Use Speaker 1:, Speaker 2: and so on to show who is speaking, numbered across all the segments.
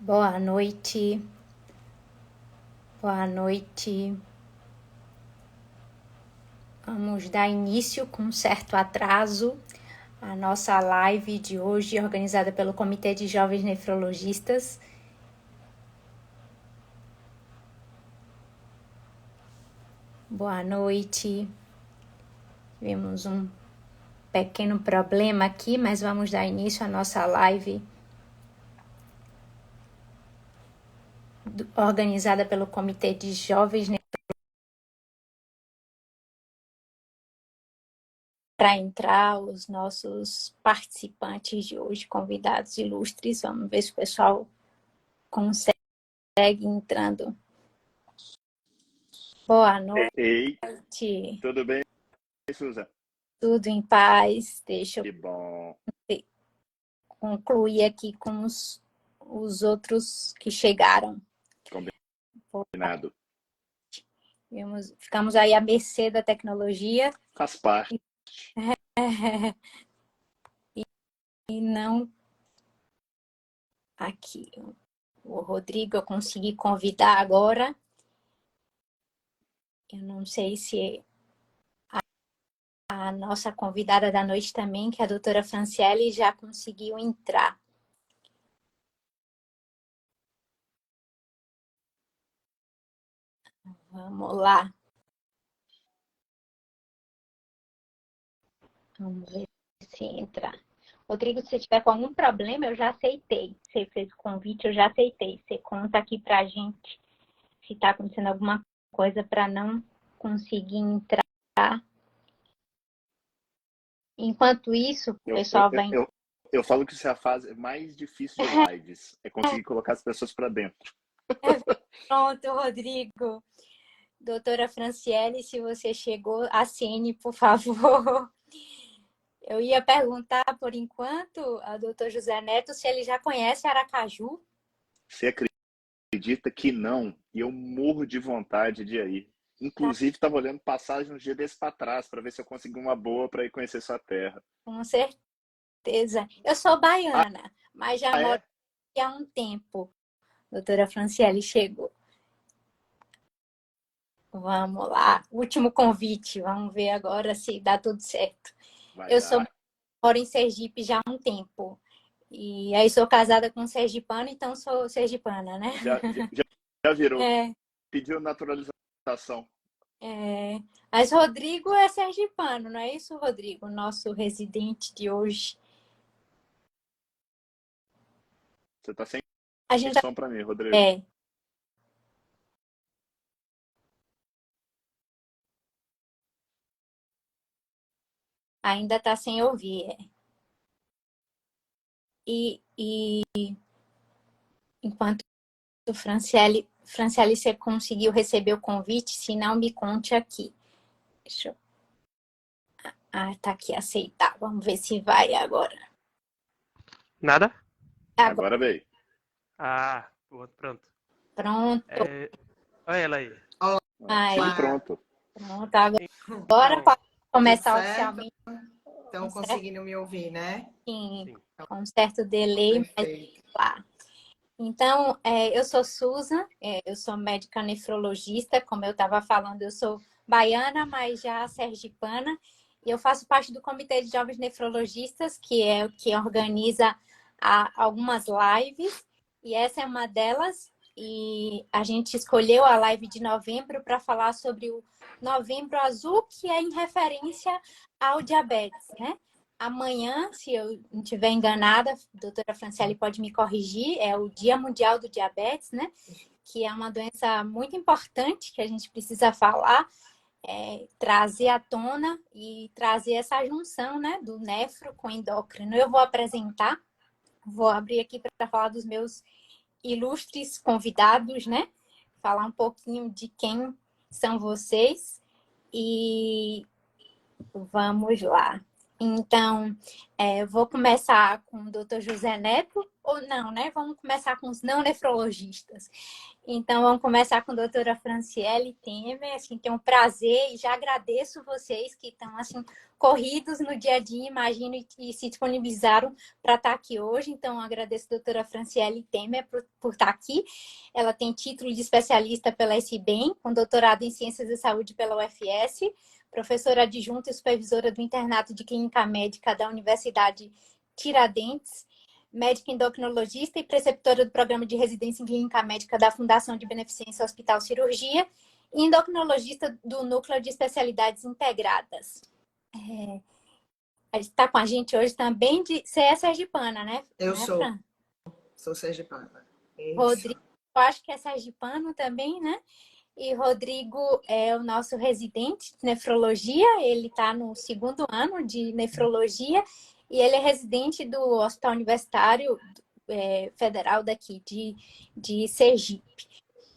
Speaker 1: Boa noite, boa noite. Vamos dar início com um certo atraso à nossa live de hoje, organizada pelo Comitê de Jovens Nefrologistas. Boa noite. Tivemos um pequeno problema aqui, mas vamos dar início à nossa live organizada pelo Comitê de Jovens Nefrologistas. Para entrar os nossos participantes de hoje, convidados ilustres, vamos ver se o pessoal consegue entrando. Boa noite.
Speaker 2: Ei, tudo bem, Suza?
Speaker 1: Tudo em paz. Deixa eu
Speaker 2: Que bom.
Speaker 1: concluir aqui com os outros que chegaram.
Speaker 2: Combinado.
Speaker 1: Ficamos aí à mercê da tecnologia.
Speaker 2: Faz parte.
Speaker 1: E não... Aqui, o Rodrigo eu consegui convidar agora. Eu não sei se a nossa convidada da noite também, que é a doutora Franciele, já conseguiu entrar. Vamos lá. Vamos ver se entra. Rodrigo, se você tiver com algum problema, eu já aceitei. Você fez o convite, eu já aceitei. Você conta aqui pra gente se tá acontecendo alguma coisa para não conseguir entrar. Enquanto isso, o pessoal vai...
Speaker 2: Eu falo que isso é a fase mais difícil de lives. É conseguir colocar as pessoas para dentro.
Speaker 1: Pronto, Rodrigo. Doutora Franciele, se você chegou, acene, por favor. Eu ia perguntar, por enquanto, ao doutor José Neto se ele já conhece Aracaju.
Speaker 2: Você acredita que não? E eu morro de vontade de ir. Inclusive, estava olhando passagem um dia desse para trás, para ver se eu consegui uma boa para ir conhecer sua terra.
Speaker 1: Com certeza. Eu sou baiana, mas já moro aqui há um tempo. Doutora Franciele chegou. Vamos lá. Último convite. Vamos ver agora se dá tudo certo. Moro em Sergipe já há um tempo. E aí sou casada com um sergipano, então sou sergipana, né?
Speaker 2: Já virou. Pediu naturalização.
Speaker 1: Mas Rodrigo é sergipano, não é isso, Rodrigo? Nosso residente de hoje.
Speaker 2: Você tá sem
Speaker 1: som
Speaker 2: tá... para mim, Rodrigo.
Speaker 1: Ainda tá sem ouvir. E enquanto Franciele, você conseguiu receber o convite? Se não, me conte aqui. Deixa eu... tá aqui, aceitar. Vamos ver se vai agora.
Speaker 3: Nada?
Speaker 2: Agora veio.
Speaker 3: Pronto.
Speaker 1: Pronto.
Speaker 3: Olha ela aí.
Speaker 2: Tudo pronto.
Speaker 1: Pronto, agora pode começar oficialmente.
Speaker 4: Estão conseguindo me ouvir, né?
Speaker 1: Sim, com um certo delay, mas lá. Então, eu sou Susan, eu sou médica nefrologista, como eu estava falando, eu sou baiana, mas já sergipana, e eu faço parte do Comitê de Jovens Nefrologistas, que é o que organiza algumas lives, e essa é uma delas, e a gente escolheu a live de novembro para falar sobre o Novembro Azul, que é em referência ao diabetes, né? Amanhã, se eu não estiver enganada, a doutora Franciele pode me corrigir, é o Dia Mundial do Diabetes, né? Que é uma doença muito importante que a gente precisa falar, trazer à tona e trazer essa junção, né? Do nefro com endócrino. Eu vou apresentar, vou abrir aqui para falar dos meus ilustres convidados, né? Falar um pouquinho de quem são vocês e vamos lá. Então, vou começar com o Dr. José Neto. ou não, né? Vamos começar com os não nefrologistas. Então, vamos começar com a doutora Franciele Temer. Assim, tenho um prazer e já agradeço vocês que estão assim, corridos no dia a dia, imagino, e se disponibilizaram para estar aqui hoje. Então, agradeço a doutora Franciele Temer por estar aqui. Ela tem título de especialista pela SBEM, com doutorado em Ciências da Saúde pela UFS, professora adjunta e supervisora do Internato de Clínica Médica da Universidade Tiradentes, médica endocrinologista e preceptora do Programa de Residência em Clínica Médica da Fundação de Beneficência Hospital Cirurgia e endocrinologista do Núcleo de Especialidades Integradas. Está com a gente hoje também de... Você é sergipana, né?
Speaker 4: Eu
Speaker 1: né,
Speaker 4: sou.
Speaker 1: Fran?
Speaker 4: Sou sergipana. Isso.
Speaker 1: Rodrigo, eu acho que é sergipano também, né? E Rodrigo é o nosso residente de nefrologia, ele está no 2º ano de nefrologia e ele é residente do Hospital Universitário Federal daqui, de Sergipe.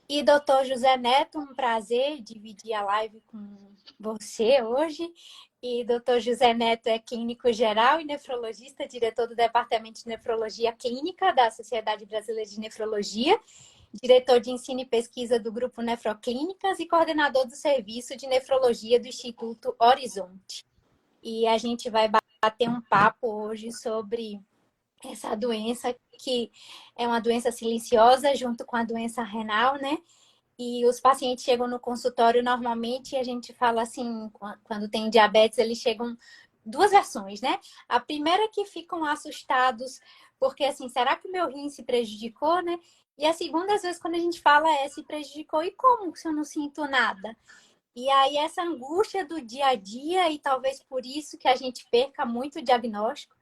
Speaker 1: E doutor José Neto, um prazer dividir a live com você hoje. E doutor José Neto é clínico geral e nefrologista, diretor do Departamento de Nefrologia Clínica da Sociedade Brasileira de Nefrologia, diretor de ensino e pesquisa do Grupo Nefroclínicas e coordenador do Serviço de Nefrologia do Instituto Horizonte. E a gente vai bater um papo hoje sobre essa doença, que é uma doença silenciosa junto com a doença renal, né? E os pacientes chegam no consultório normalmente e a gente fala assim, quando tem diabetes, eles chegam 2 versões, né? A primeira é que ficam assustados, porque assim, será que o meu rim se prejudicou, né? E a segunda, às vezes, quando a gente fala se prejudicou, e como se eu não sinto nada? E aí essa angústia do dia a dia, e talvez por isso que a gente perca muito o diagnóstico,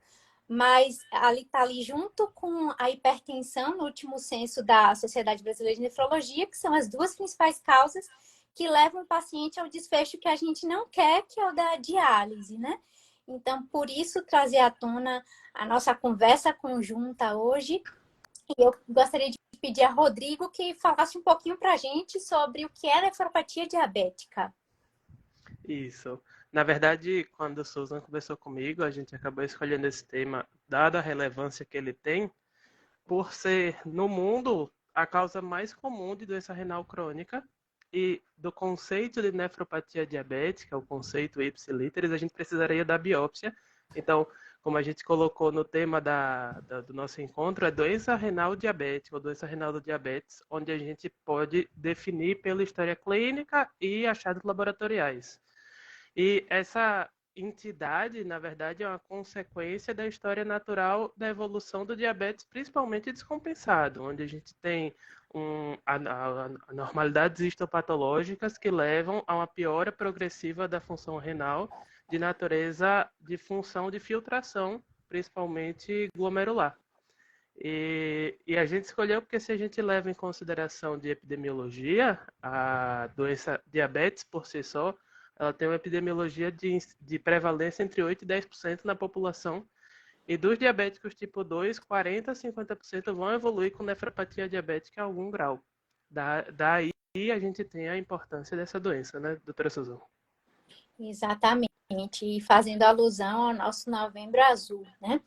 Speaker 1: mas está ali junto com a hipertensão, no último censo da Sociedade Brasileira de Nefrologia, que são as 2 principais causas que levam o paciente ao desfecho que a gente não quer, que é o da diálise, né? Então, por isso, trazer à tona a nossa conversa conjunta hoje. E eu gostaria de pedir a Rodrigo que falasse um pouquinho para a gente sobre o que é nefropatia diabética.
Speaker 3: Isso. Na verdade, quando o Susan conversou comigo, a gente acabou escolhendo esse tema, dada a relevância que ele tem, por ser, no mundo, a causa mais comum de doença renal crônica e do conceito de nefropatia diabética, o conceito ipsiliteris, a gente precisaria da biópsia. Então, como a gente colocou no tema do nosso encontro, é doença renal diabética ou doença renal do diabetes, onde a gente pode definir pela história clínica e achados laboratoriais. E essa entidade, na verdade, é uma consequência da história natural da evolução do diabetes, principalmente descompensado, onde a gente tem anormalidades histopatológicas que levam a uma piora progressiva da função renal de natureza de função de filtração, principalmente glomerular. E a gente escolheu porque se a gente leva em consideração de epidemiologia, a doença diabetes por si só, ela tem uma epidemiologia de prevalência entre 8% e 10% na população. E dos diabéticos tipo 2, 40% a 50% vão evoluir com nefropatia diabética em algum grau. Daí a gente tem a importância dessa doença, né, doutora Suzana?
Speaker 1: Exatamente, e fazendo alusão ao nosso Novembro Azul, né?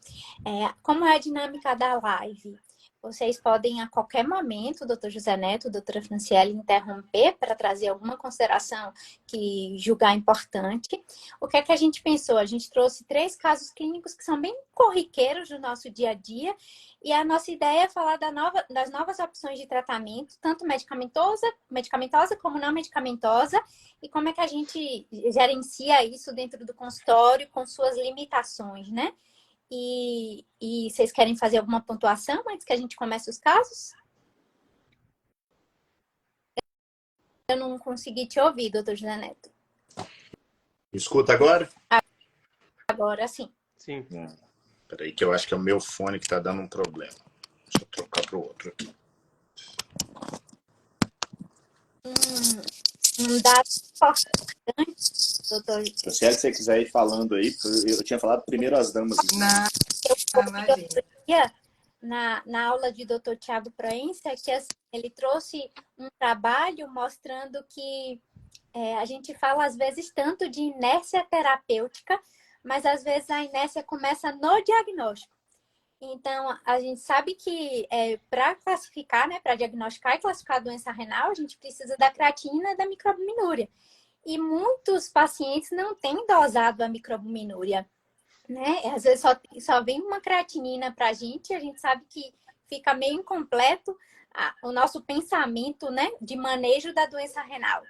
Speaker 1: Como é a dinâmica da live? Vocês podem, a qualquer momento, doutor José Neto, doutora Franciele, interromper para trazer alguma consideração que julgar importante. O que é que a gente pensou? A gente trouxe 3 casos clínicos que são bem corriqueiros do nosso dia a dia, e a nossa ideia é falar das novas opções de tratamento, tanto medicamentosa como não medicamentosa, e como é que a gente gerencia isso dentro do consultório com suas limitações, né? E vocês querem fazer alguma pontuação antes que a gente comece os casos? Eu não consegui te ouvir, doutor José Neto.
Speaker 2: Escuta agora?
Speaker 1: Agora sim.
Speaker 3: Sim.
Speaker 2: Peraí, que eu acho que é o meu fone que está dando um problema. Deixa eu trocar para o outro aqui.
Speaker 1: Um dado importante, doutor.
Speaker 2: Se você quiser ir falando aí, eu tinha falado primeiro as damas.
Speaker 4: Imagina.
Speaker 1: Na aula de doutor Tiago Proença, que assim, ele trouxe um trabalho mostrando que a gente fala às vezes tanto de inércia terapêutica, mas às vezes a inércia começa no diagnóstico. Então, a gente sabe que para classificar, né, para diagnosticar e classificar a doença renal, a gente precisa da creatinina e da microalbuminúria. E muitos pacientes não têm dosado a microalbuminúria, né? Às vezes só vem uma creatinina para a gente sabe que fica meio incompleto o nosso pensamento, né, de manejo da doença renal.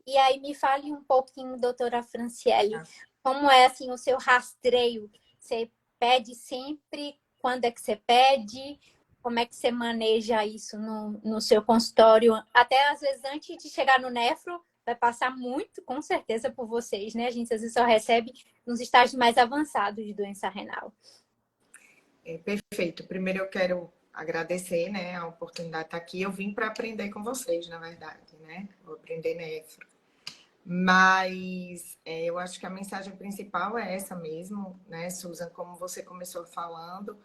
Speaker 1: E aí me fale um pouquinho, doutora Franciele, como é assim o seu rastreio? Você pede sempre? Quando é que você pede? Como é que você maneja isso no seu consultório? Até às vezes antes de chegar no nefro, vai passar muito, com certeza, por vocês, né? A gente às vezes só recebe nos estágios mais avançados de doença renal.
Speaker 4: Perfeito. Primeiro eu quero agradecer, né, a oportunidade de estar aqui. Eu vim para aprender com vocês, na verdade, né? Vou aprender nefro. Mas eu acho que a mensagem principal é essa mesmo, né, Susan? Como você começou falando,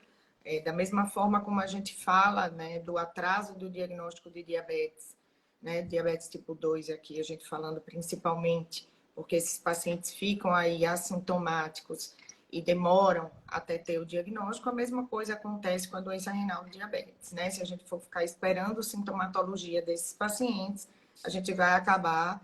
Speaker 4: da mesma forma como a gente fala, né, do atraso do diagnóstico de diabetes, né, diabetes tipo 2 aqui, a gente falando principalmente, porque esses pacientes ficam aí assintomáticos e demoram até ter o diagnóstico, a mesma coisa acontece com a doença renal do diabetes, né? Se a gente for ficar esperando a sintomatologia desses pacientes, a gente vai acabar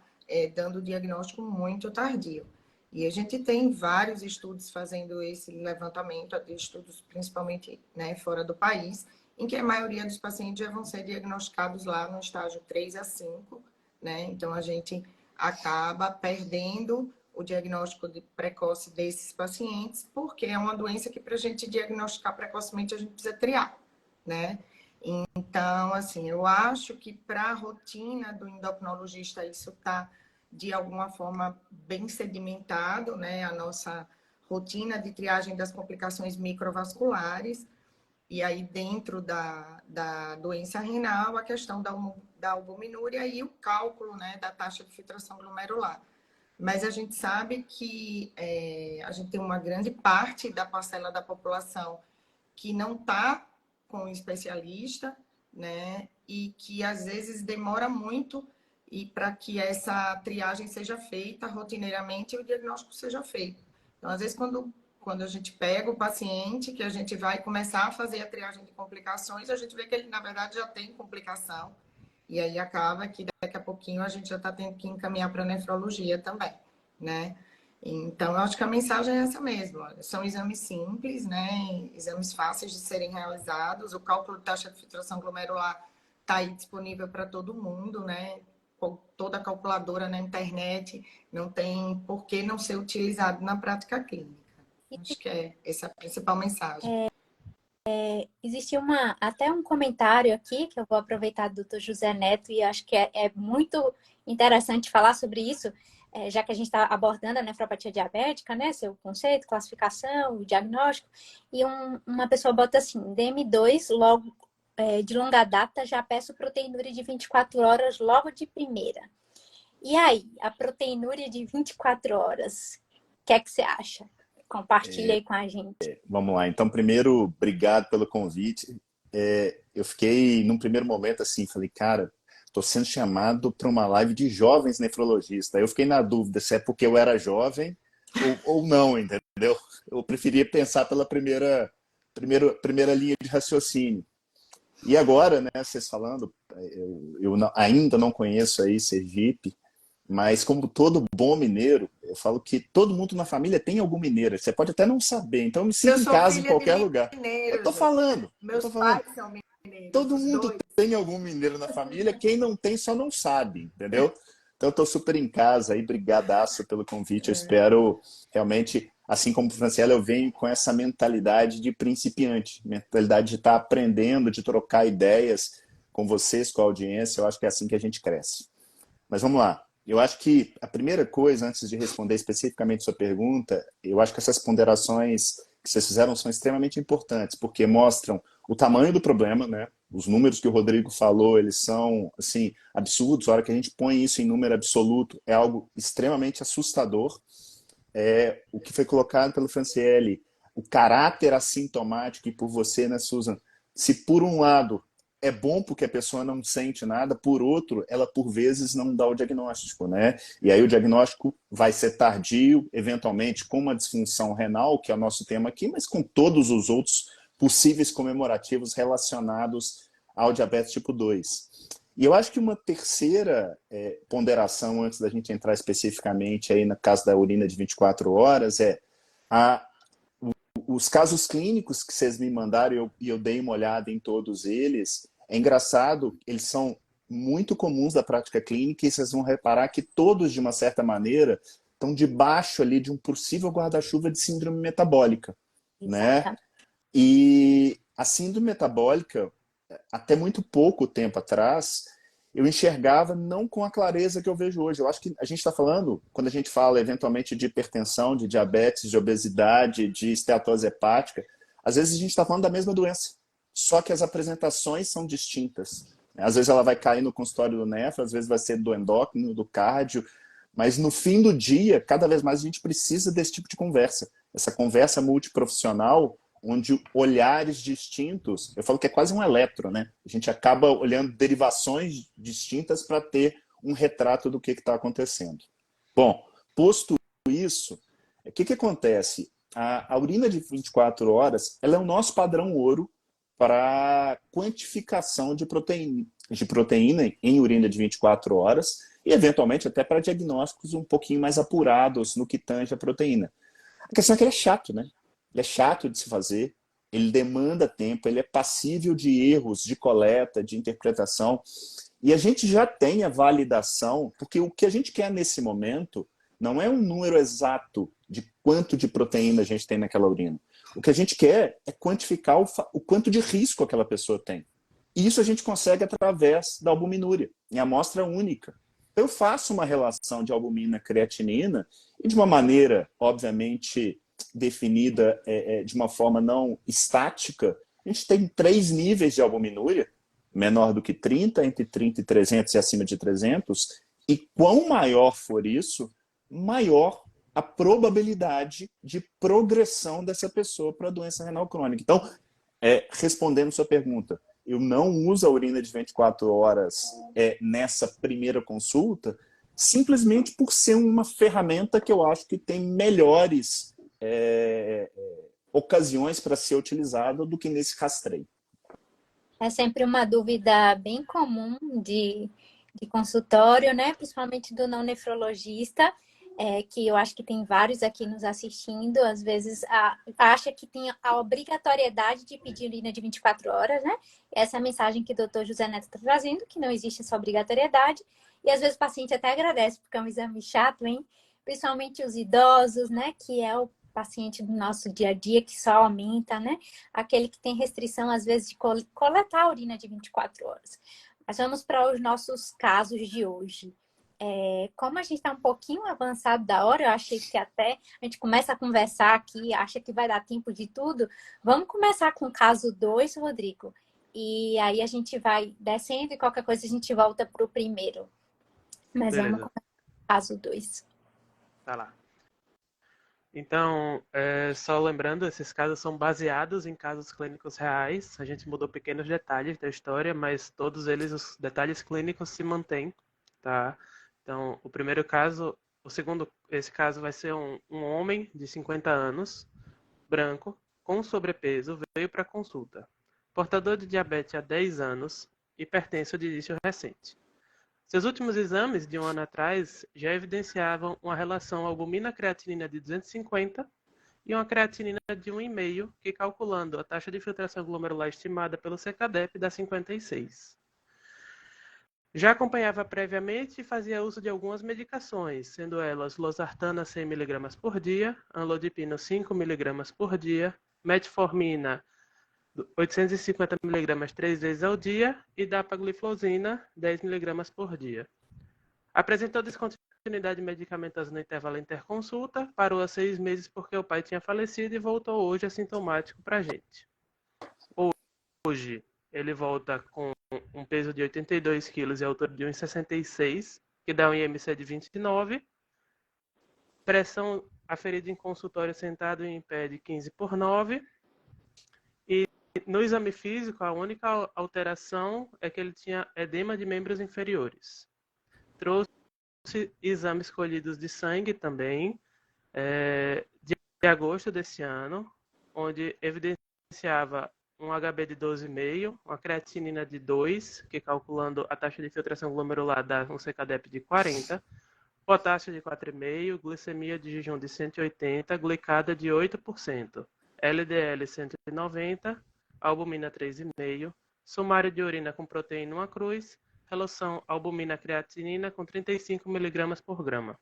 Speaker 4: dando diagnóstico muito tardio. E a gente tem vários estudos fazendo esse levantamento, estudos principalmente, né, fora do país, em que a maioria dos pacientes já vão ser diagnosticados lá no estágio 3 a 5, né? Então a gente acaba perdendo o diagnóstico precoce desses pacientes, porque é uma doença que para a gente diagnosticar precocemente a gente precisa triar, né? Então, assim, eu acho que para a rotina do endocrinologista isso está, de alguma forma, bem sedimentado, né? A nossa rotina de triagem das complicações microvasculares. E aí, dentro da doença renal, a questão da albuminúria e o cálculo, né, da taxa de filtração glomerular. Mas a gente sabe que a gente tem uma grande parte da parcela da população que não está com um especialista, né? E que às vezes demora muito e para que essa triagem seja feita rotineiramente e o diagnóstico seja feito. Então, às vezes, quando a gente pega o paciente, que a gente vai começar a fazer a triagem de complicações, a gente vê que ele, na verdade, já tem complicação. E aí acaba que daqui a pouquinho a gente já está tendo que encaminhar para a nefrologia também, né? Então, eu acho que a mensagem é essa mesmo. São exames simples, né? Exames fáceis de serem realizados. O cálculo de taxa de filtração glomerular está aí disponível para todo mundo, né? Toda calculadora na internet, não tem por que não ser utilizado na prática clínica. Acho que essa é a principal mensagem.
Speaker 1: Existe até um comentário aqui que eu vou aproveitar do Dr. José Neto e acho que é muito interessante falar sobre isso, já que a gente está abordando a nefropatia diabética, né? Seu conceito, classificação, o diagnóstico. E uma pessoa bota assim, DM2, logo de longa data, já peço proteinúria de 24 horas logo de primeira. E aí, a proteinúria de 24 horas, o que é que você acha? Compartilha aí com a gente.
Speaker 2: Vamos lá. Então, primeiro, obrigado pelo convite. Eu fiquei, num primeiro momento, assim, falei, cara, estou sendo chamado para uma live de jovens nefrologistas. Eu fiquei na dúvida se é porque eu era jovem ou não, entendeu? Eu preferia pensar pela primeira linha de raciocínio. E agora, né, vocês falando, eu ainda não conheço aí Sergipe, mas como todo bom mineiro, eu falo que todo mundo na família tem algum mineiro. Você pode até não saber, então eu me sinto em casa em qualquer lugar. Eu tô falando.
Speaker 4: Meus pais são mineiros.
Speaker 2: Todo mundo tem algum mineiro na família, quem não tem só não sabe, entendeu? Então eu tô super em casa aí, brigadaço pelo convite. Eu espero realmente, assim como o Franciele, eu venho com essa mentalidade de principiante, mentalidade de estar aprendendo, de trocar ideias com vocês, com a audiência. Eu acho que é assim que a gente cresce. Mas vamos lá. Eu acho que a primeira coisa, antes de responder especificamente a sua pergunta, eu acho que essas ponderações que vocês fizeram são extremamente importantes, porque mostram o tamanho do problema, né? Os números que o Rodrigo falou, eles são, assim, absurdos. A hora que a gente põe isso em número absoluto, é algo extremamente assustador. O que foi colocado pelo Franciele, o caráter assintomático, e por você, né, Susan? Se por um lado é bom porque a pessoa não sente nada, por outro, ela por vezes não dá o diagnóstico, né? E aí o diagnóstico vai ser tardio, eventualmente com uma disfunção renal, que é o nosso tema aqui, mas com todos os outros possíveis comemorativos relacionados ao diabetes tipo 2. E eu acho que uma terceira ponderação, antes da gente entrar especificamente aí no caso da urina de 24 horas, os casos clínicos que vocês me mandaram, e eu dei uma olhada em todos eles. É engraçado, eles são muito comuns da prática clínica, e vocês vão reparar que todos, de uma certa maneira, estão debaixo ali de um possível guarda-chuva de síndrome metabólica, né? E a síndrome metabólica, até muito pouco tempo atrás, eu enxergava não com a clareza que eu vejo hoje. Eu acho que a gente está falando, quando a gente fala eventualmente de hipertensão, de diabetes, de obesidade, de esteatose hepática, às vezes a gente está falando da mesma doença, só que as apresentações são distintas. Às vezes ela vai cair no consultório do nefro, às vezes vai ser do endócrino, do cardio, mas no fim do dia, cada vez mais a gente precisa desse tipo de conversa. Essa conversa multiprofissional, onde olhares distintos, eu falo que é quase um eletro, né? A gente acaba olhando derivações distintas para ter um retrato do que está acontecendo. Bom, posto isso, o que acontece? A urina de 24 horas, ela é o nosso padrão ouro para quantificação de proteína em urina de 24 horas e, eventualmente, até para diagnósticos um pouquinho mais apurados no que tange a proteína. A questão é que ele é chato, né? Ele é chato de se fazer, ele demanda tempo, ele é passível de erros de coleta, de interpretação. E a gente já tem a validação, porque o que a gente quer nesse momento não é um número exato de quanto de proteína a gente tem naquela urina. O que a gente quer é quantificar o quanto de risco aquela pessoa tem. E isso a gente consegue através da albuminúria, em amostra única. Eu faço uma relação de albumina-creatinina e de uma maneira, obviamente, definida de uma forma não estática, a gente tem 3 níveis de albuminúria, menor do que 30, entre 30 e 300 e acima de 300, e quão maior for isso, maior a probabilidade de progressão dessa pessoa para a doença renal crônica. Então, respondendo sua pergunta, eu não uso a urina de 24 horas nessa primeira consulta, simplesmente por ser uma ferramenta que eu acho que tem melhores ocasiões para ser utilizada do que nesse rastreio.
Speaker 1: É sempre uma dúvida bem comum de consultório, né? Principalmente do não nefrologista, que eu acho que tem vários aqui nos assistindo, às vezes acha que tem a obrigatoriedade de pedir urina de 24 horas, né? Essa é a mensagem que o doutor José Neto está trazendo, que não existe essa obrigatoriedade, e às vezes o paciente até agradece, porque é um exame chato, hein? Principalmente os idosos, né? Que é o paciente do nosso dia a dia, que só aumenta, né? Aquele que tem restrição, às vezes, de coletar a urina de 24 horas. Mas vamos para os nossos casos de hoje. Como a gente está um pouquinho avançado da hora, eu achei que até a gente começa a conversar aqui, acha que vai dar tempo de tudo. Vamos começar com o caso 2, Rodrigo. E aí a gente vai descendo e qualquer coisa a gente volta para o primeiro. Mas
Speaker 3: Beleza.
Speaker 1: vamos começar com o caso 2.
Speaker 3: Tá lá. Então, só lembrando, esses casos são baseados em casos clínicos reais. A gente mudou pequenos detalhes da história, mas todos eles, os detalhes clínicos se mantêm, tá? Então, o primeiro caso, esse caso vai ser um homem de 50 anos, branco, com sobrepeso, veio para consulta. Portador de diabetes há 10 anos, hipertenso de início recente. Seus últimos exames, de um ano atrás, já evidenciavam uma relação albumina-creatinina de 250 e uma creatinina de 1,5, que, calculando a taxa de filtração glomerular estimada pelo CKDEP, dá 56. Já acompanhava previamente e fazia uso de algumas medicações, sendo elas losartana 100 mg por dia, amlodipino 5 mg por dia, metformina 850 mg 3 vezes ao dia e dapagliflozina 10 mg por dia. Apresentou descontinuidade medicamentosa no intervalo interconsulta, parou há 6 meses porque o pai tinha falecido e voltou hoje assintomático para a gente. Hoje ele volta com um peso de 82 quilos e altura de 1,66, que dá um IMC de 29, pressão aferida em consultório sentado e em pé de 15/9, e no exame físico a única alteração é que ele tinha edema de membros inferiores. Trouxe exames colhidos de sangue também, de agosto desse ano, onde evidenciava um HB de 12,5, uma creatinina de 2, que calculando a taxa de filtração glomerular dá um CKDEP de 40, potássio de 4,5, glicemia de jejum de 180, glicada de 8%, LDL 190, albumina 3,5, sumário de urina com proteína 1 cruz, relação albumina-creatinina com 35 mg por grama.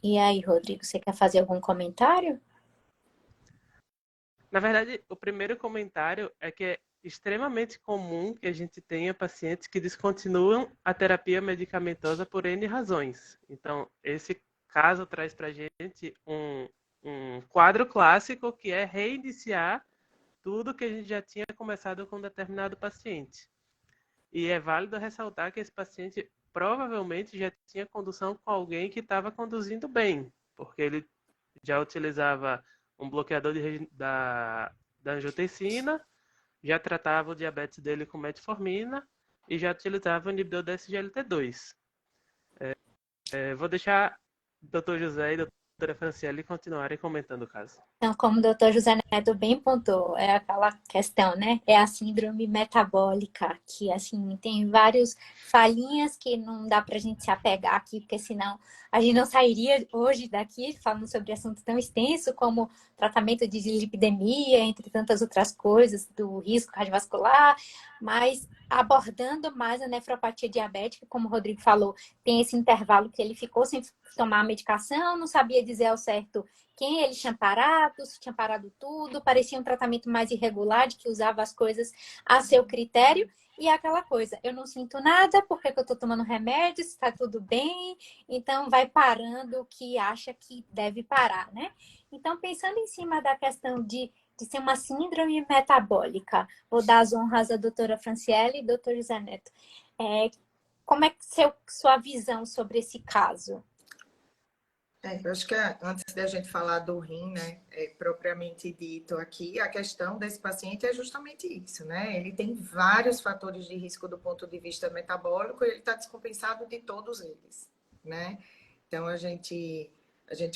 Speaker 1: E aí, Rodrigo, você quer fazer algum comentário?
Speaker 3: Na verdade, o primeiro comentário é que é extremamente comum que a gente tenha pacientes que descontinuam a terapia medicamentosa por N razões. Então, esse caso traz para a gente um quadro clássico que é reiniciar tudo que a gente já tinha começado com um determinado paciente. E é válido ressaltar que esse paciente provavelmente já tinha condução com alguém que estava conduzindo bem, porque ele já utilizava um bloqueador da angiotensina, já tratava o diabetes dele com metformina e já utilizava o inibidor da SGLT2. Vou deixar o Dr. José e a doutora Franciele continuarem comentando o caso.
Speaker 1: Então, como o doutor José Neto bem pontuou, é aquela questão, né? É a síndrome metabólica, que, assim, tem várias falhinhas que não dá pra gente se apegar aqui, porque senão a gente não sairia hoje daqui falando sobre assunto tão extenso como tratamento de dislipidemia, entre tantas outras coisas, do risco cardiovascular, mas abordando mais a nefropatia diabética, como o Rodrigo falou, tem esse intervalo que ele ficou sem tomar a medicação, não sabia dizer ao certo quem ele tinha parado, se tinha parado tudo, parecia um tratamento mais irregular, de que usava as coisas a seu critério, e aquela coisa, eu não sinto nada, por que eu estou tomando remédio, se está tudo bem, então vai parando o que acha que deve parar, né? Então, pensando em cima da questão de ser uma síndrome metabólica, vou dar as honras à doutora Franciele e doutor José Neto. Como é que sua visão sobre esse caso?
Speaker 4: Eu acho que antes da gente falar do rim, né, propriamente dito aqui, a questão desse paciente é justamente isso, né? Ele tem vários fatores de risco do ponto de vista metabólico e ele está descompensado de todos eles, né? Então, a gente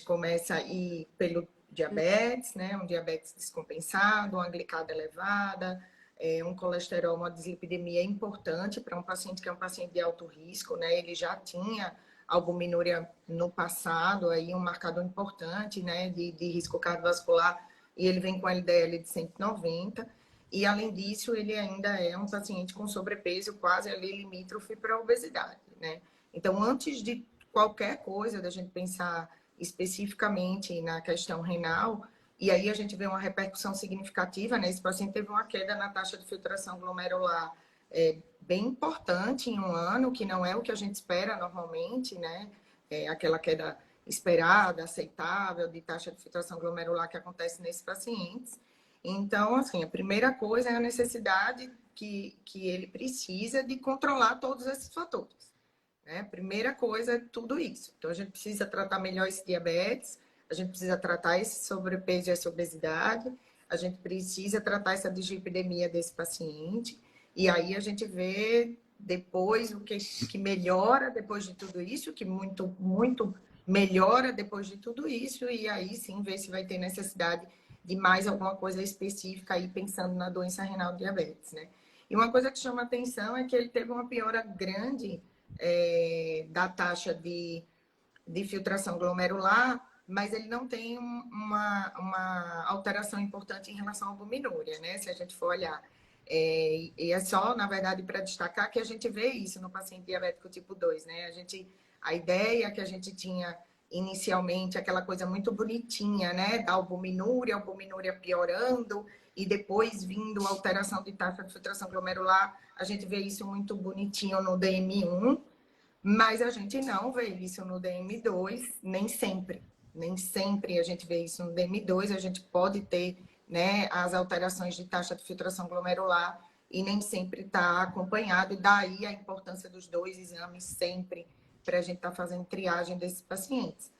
Speaker 4: começa aí pelo diabetes, né? Um diabetes descompensado, uma glicada elevada, um colesterol, uma dislipidemia importante para um paciente que é um paciente de alto risco, né? Ele já tinha albuminúria no passado, aí um marcador importante, né, de risco cardiovascular, e ele vem com LDL de 190, e além disso, ele ainda é um paciente com sobrepeso quase ali limítrofe para a obesidade, né? Então, antes de qualquer coisa, da gente pensar especificamente na questão renal, e aí a gente vê uma repercussão significativa, né? Esse paciente teve uma queda na taxa de filtração glomerular bem importante em um ano, que não é o que a gente espera normalmente, né? Aquela queda esperada, aceitável, de taxa de filtração glomerular que acontece nesses pacientes. Então, assim, a primeira coisa é a necessidade que ele precisa de controlar todos esses fatores, né? Primeira coisa é tudo isso. Então, a gente precisa tratar melhor esse diabetes, a gente precisa tratar esse sobrepeso e essa obesidade, a gente precisa tratar essa dislipidemia desse paciente. E aí a gente vê depois o que melhora depois de tudo isso, que muito, muito melhora depois de tudo isso, e aí sim ver se vai ter necessidade de mais alguma coisa específica aí pensando na doença renal diabetes, né? E uma coisa que chama atenção é que ele teve uma piora grande da taxa de filtração glomerular, mas ele não tem uma alteração importante em relação à albuminúria, né? Se a gente for olhar. E é só, na verdade, para destacar que a gente vê isso no paciente diabético tipo 2, né? A ideia que a gente tinha inicialmente, aquela coisa muito bonitinha, né? Da albuminúria piorando e depois vindo alteração de taxa de filtração glomerular, a gente vê isso muito bonitinho no DM1, mas a gente não vê isso no DM2, nem sempre. Nem sempre a gente vê isso no DM2, a gente pode ter, né, as alterações de taxa de filtração glomerular e nem sempre está acompanhado, e daí a importância dos dois exames sempre para a gente estar fazendo triagem desses pacientes.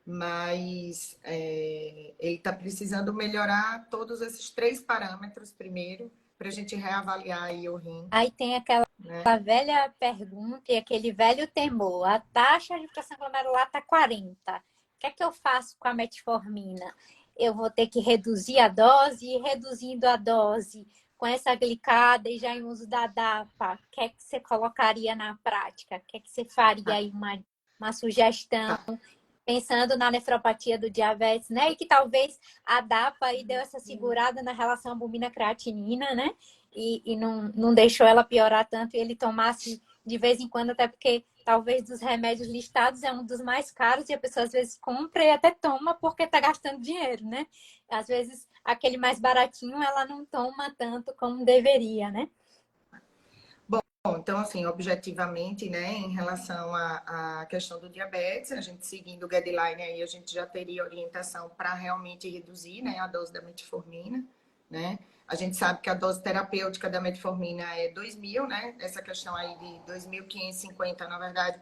Speaker 4: Mas ele está precisando melhorar todos esses 3 parâmetros primeiro, para a gente reavaliar aí o rim.
Speaker 1: Aí tem aquela velha pergunta e aquele velho temor. A taxa de filtração glomerular está 40. O que é que eu faço com a metformina? eu vou ter que reduzir a dose, e reduzindo a dose com essa glicada e já em uso da DAPA, o que é que você colocaria na prática? O que é que você faria aí, uma sugestão, pensando na nefropatia do diabetes, né? E que talvez a DAPA aí deu essa segurada na relação albumina-creatinina, né? E não deixou ela piorar tanto e ele tomasse de vez em quando, até porque talvez dos remédios listados é um dos mais caros e a pessoa às vezes compra e até toma porque está gastando dinheiro, né? Às vezes aquele mais baratinho ela não toma tanto como deveria, né?
Speaker 4: Bom, então assim, objetivamente, né, em relação à questão do diabetes, a gente seguindo o guideline aí, a gente já teria orientação para realmente reduzir, né, a dose da metformina, né? A gente sabe que a dose terapêutica da metformina é 2.000, né? Essa questão aí de 2.550, na verdade,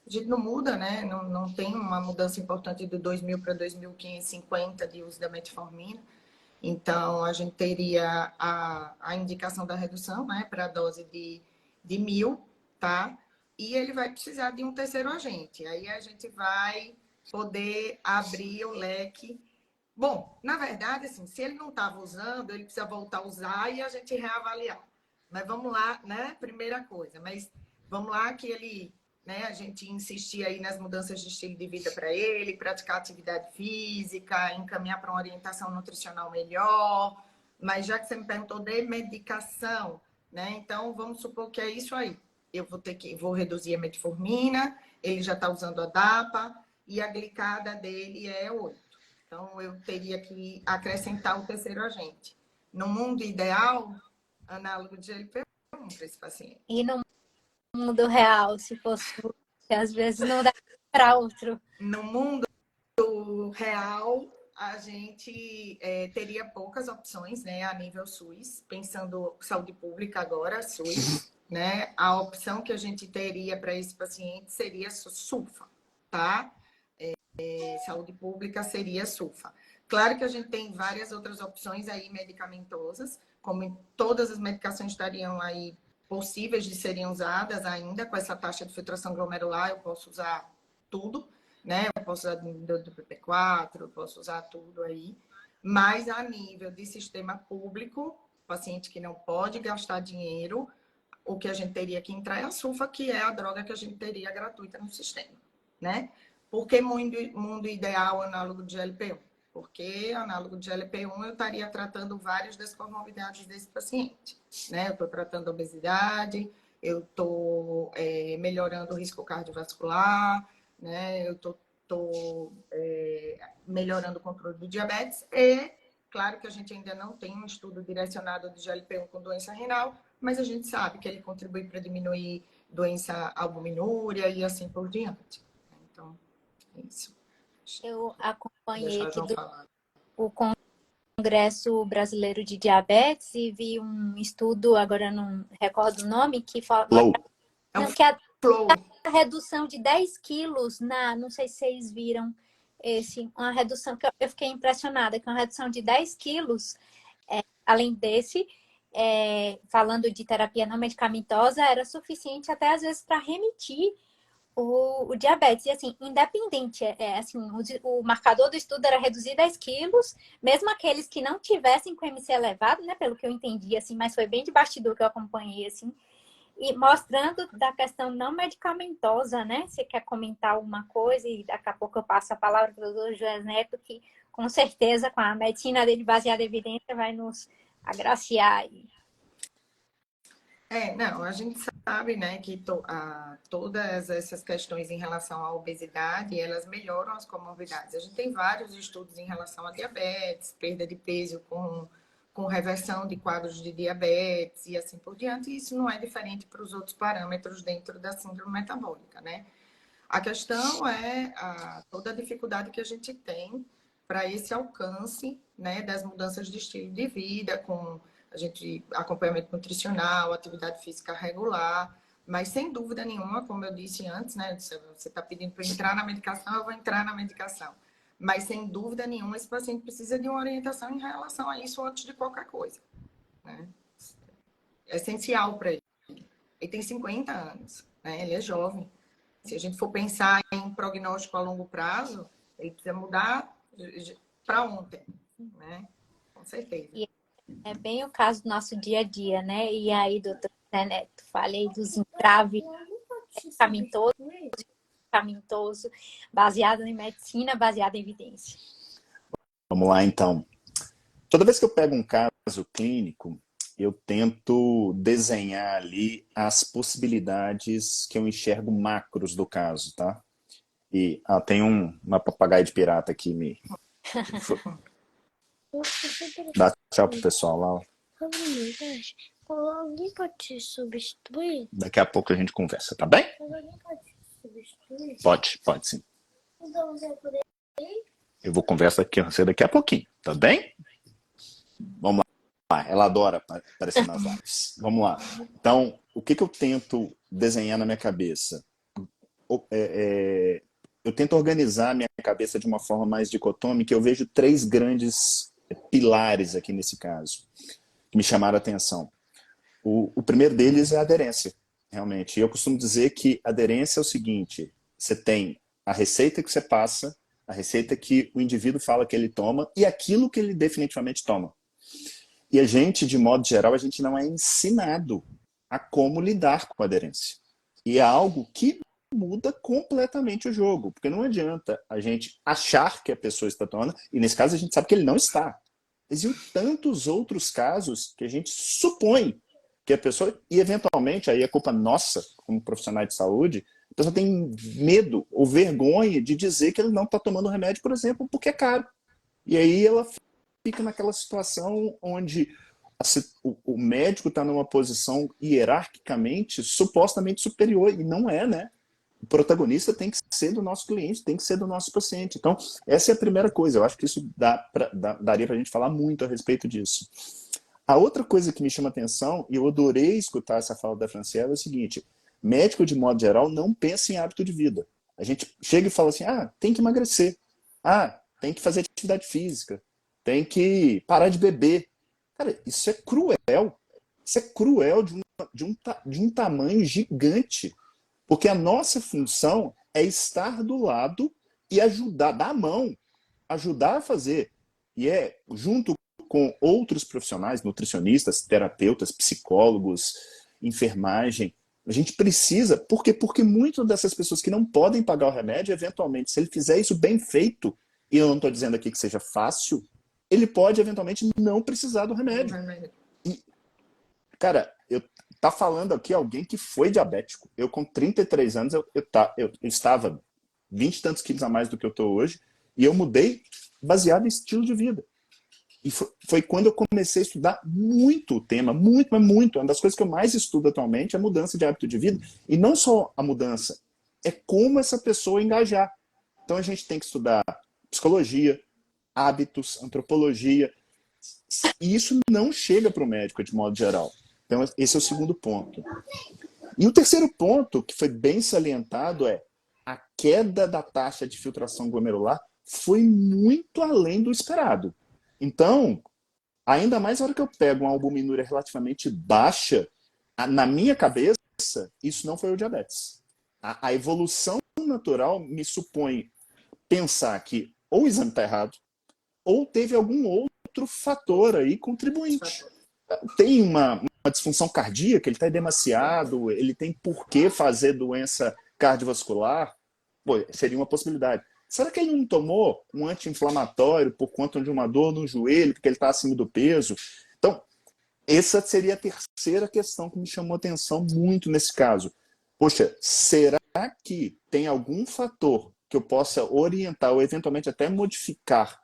Speaker 4: a gente não muda, né? Não tem uma mudança importante de 2.000 para 2.550 de uso da metformina. Então, a gente teria a indicação da redução, né? Para a dose de 1.000, tá? E ele vai precisar de um terceiro agente. Aí a gente vai poder abrir o leque. Bom, na verdade, assim, se ele não estava usando, ele precisa voltar a usar e a gente reavaliar. Mas vamos lá, né? Primeira coisa. Mas vamos lá que ele, né? A gente insistir aí nas mudanças de estilo de vida para ele, praticar atividade física, encaminhar para uma orientação nutricional melhor. Mas já que você me perguntou de medicação, né? Então, vamos supor que é isso aí. Eu vou reduzir a metformina, ele já está usando a DAPA e a glicada dele é 8. Então, eu teria que acrescentar o terceiro agente. No mundo ideal, análogo de GLP-1 para esse paciente.
Speaker 1: E no mundo real, se fosse, que às vezes não dá para outro.
Speaker 4: No mundo real, a gente teria poucas opções, né, a nível SUS, pensando saúde pública agora, SUS, né? A opção que a gente teria para esse paciente seria SUFA, tá? Saúde pública seria SUFA. Claro que a gente tem várias outras opções aí medicamentosas, como todas as medicações estariam aí possíveis de serem usadas ainda com essa taxa de filtração glomerular, eu posso usar tudo, né? Eu posso usar do PP4, eu posso usar tudo aí. Mas a nível de sistema público, paciente que não pode gastar dinheiro, o que a gente teria que entrar é a SUFA, que é a droga que a gente teria gratuita no sistema, né? Por que mundo ideal análogo de GLP-1? Porque análogo de GLP-1 eu estaria tratando várias das comorbidades desse paciente, né? Eu estou tratando obesidade, eu estou melhorando o risco cardiovascular, né? Eu estou melhorando o controle do diabetes e, claro que a gente ainda não tem um estudo direcionado de GLP-1 com doença renal, mas a gente sabe que ele contribui para diminuir doença albuminúria e assim por diante. Então, é isso.
Speaker 1: Eu acompanhei aqui
Speaker 4: falar.
Speaker 1: o Congresso Brasileiro de Diabetes e vi um estudo, agora eu não recordo o nome, que fala que a redução de 10 quilos não sei se vocês viram uma redução que eu fiquei impressionada, que uma redução de 10 quilos, além desse, falando de terapia não medicamentosa, era suficiente até às vezes para remitir o diabetes. E assim, independente, assim, o marcador do estudo era reduzir 10 quilos, mesmo aqueles que não tivessem com MC elevado, né, pelo que eu entendi, assim, mas foi bem de bastidor que eu acompanhei, assim, e mostrando da questão não medicamentosa, né? Você quer comentar alguma coisa e daqui a pouco eu passo a palavra para o doutor Joás Neto, que com certeza com a medicina dele baseada em evidência vai nos agraciar aí.
Speaker 4: Não, a gente sabe, né, que todas essas questões em relação à obesidade, elas melhoram as comorbidades. A gente tem vários estudos em relação a diabetes, perda de peso com reversão de quadros de diabetes e assim por diante. E isso não é diferente para os outros parâmetros dentro da síndrome metabólica, né? A questão é toda a dificuldade que a gente tem para esse alcance, né, das mudanças de estilo de vida, com acompanhamento nutricional, atividade física regular, mas sem dúvida nenhuma, como eu disse antes, né, você está pedindo para entrar na medicação, eu vou entrar na medicação. Mas sem dúvida nenhuma, esse paciente precisa de uma orientação em relação a isso antes de qualquer coisa, né? É essencial para ele. Ele tem 50 anos, né? Ele é jovem. Se a gente for pensar em prognóstico a longo prazo, ele precisa mudar para ontem, né? Com certeza.
Speaker 1: E é bem o caso do nosso dia a dia, né? E aí, doutor Zé Neto, falei dos entraves medicamentoso, baseado em medicina, baseado em evidência.
Speaker 2: Vamos lá, então. Toda vez que eu pego um caso clínico, eu tento desenhar ali as possibilidades que eu enxergo macros do caso, tá? E tem uma papagaia de pirata aqui me... Dá tchau pro pessoal lá.
Speaker 5: Alguém pode te substituir?
Speaker 2: Daqui a pouco a gente conversa, tá bem?
Speaker 5: Alguém pode te substituir?
Speaker 2: Pode sim.
Speaker 5: Então você vai poder ir?
Speaker 2: Eu vou conversar com você daqui a pouquinho, tá bem? Vamos lá. Ela adora aparecer nas lives. Vamos lá. Então, o que eu tento desenhar na minha cabeça? Eu tento organizar a minha cabeça de uma forma mais dicotômica. Eu vejo 3 grandes pilares aqui nesse caso, que me chamaram a atenção. O primeiro deles é a aderência, realmente. Eu costumo dizer que aderência é o seguinte: você tem a receita que você passa, a receita que o indivíduo fala que ele toma e aquilo que ele definitivamente toma. E a gente, de modo geral, a gente não é ensinado a como lidar com a aderência. E é algo que muda completamente o jogo, porque não adianta a gente achar que a pessoa está tomando, e nesse caso a gente sabe que ele não está. Existem tantos outros casos que a gente supõe que a pessoa, e eventualmente, aí é culpa nossa, como profissionais de saúde, a pessoa tem medo ou vergonha de dizer que ele não está tomando remédio, por exemplo, porque é caro. E aí ela fica naquela situação onde o médico está numa posição hierarquicamente supostamente superior, e não é, né? O protagonista tem que ser do nosso cliente, tem que ser do nosso paciente. Então, essa é a primeira coisa. Eu acho que isso daria para a gente falar muito a respeito disso. A outra coisa que me chama atenção, e eu adorei escutar essa fala da Franciela, é o seguinte: médico, de modo geral, não pensa em hábito de vida. A gente chega e fala assim, tem que emagrecer. Tem que fazer atividade física. Tem que parar de beber. Cara, isso é cruel. Isso é cruel de um tamanho gigante. Porque a nossa função é estar do lado e ajudar, dar a mão, ajudar a fazer. E junto com outros profissionais, nutricionistas, terapeutas, psicólogos, enfermagem, a gente precisa, porque muitas dessas pessoas que não podem pagar o remédio, eventualmente, se ele fizer isso bem feito, e eu não estou dizendo aqui que seja fácil, ele pode eventualmente não precisar do remédio. E, cara, tá falando aqui alguém que foi diabético. Eu, com 33 anos, eu estava 20 e tantos quilos a mais do que eu estou hoje, e eu mudei baseado em estilo de vida. E foi quando eu comecei a estudar muito o tema, muito, mas muito. Uma das coisas que eu mais estudo atualmente é a mudança de hábito de vida. E não só a mudança, é como essa pessoa engajar. Então a gente tem que estudar psicologia, hábitos, antropologia. E isso não chega para o médico de modo geral. Então esse é o segundo ponto. E o terceiro ponto, que foi bem salientado, é a queda da taxa de filtração glomerular foi muito além do esperado. Então, ainda mais na hora que eu pego uma albuminúria relativamente baixa, na minha cabeça, isso não foi o diabetes. A evolução natural me supõe pensar que ou o exame está errado, ou teve algum outro fator aí contribuinte. Tem uma disfunção cardíaca, ele está edemaciado, ele tem por que fazer doença cardiovascular? Pô, seria uma possibilidade. Será que ele não tomou um anti-inflamatório por conta de uma dor no joelho, porque ele está acima do peso? Então, essa seria a terceira questão que me chamou a atenção muito nesse caso. Poxa, será que tem algum fator que eu possa orientar ou eventualmente até modificar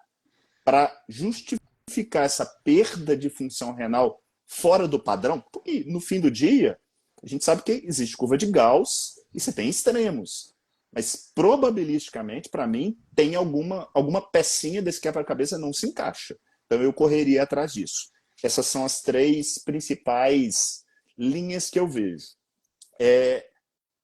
Speaker 2: para justificar essa perda de função renal fora do padrão? Porque no fim do dia, a gente sabe que existe curva de Gauss e você tem extremos. Mas probabilisticamente, para mim, tem alguma pecinha desse quebra-cabeça não se encaixa. Então eu correria atrás disso. Essas são as 3 principais linhas que eu vejo.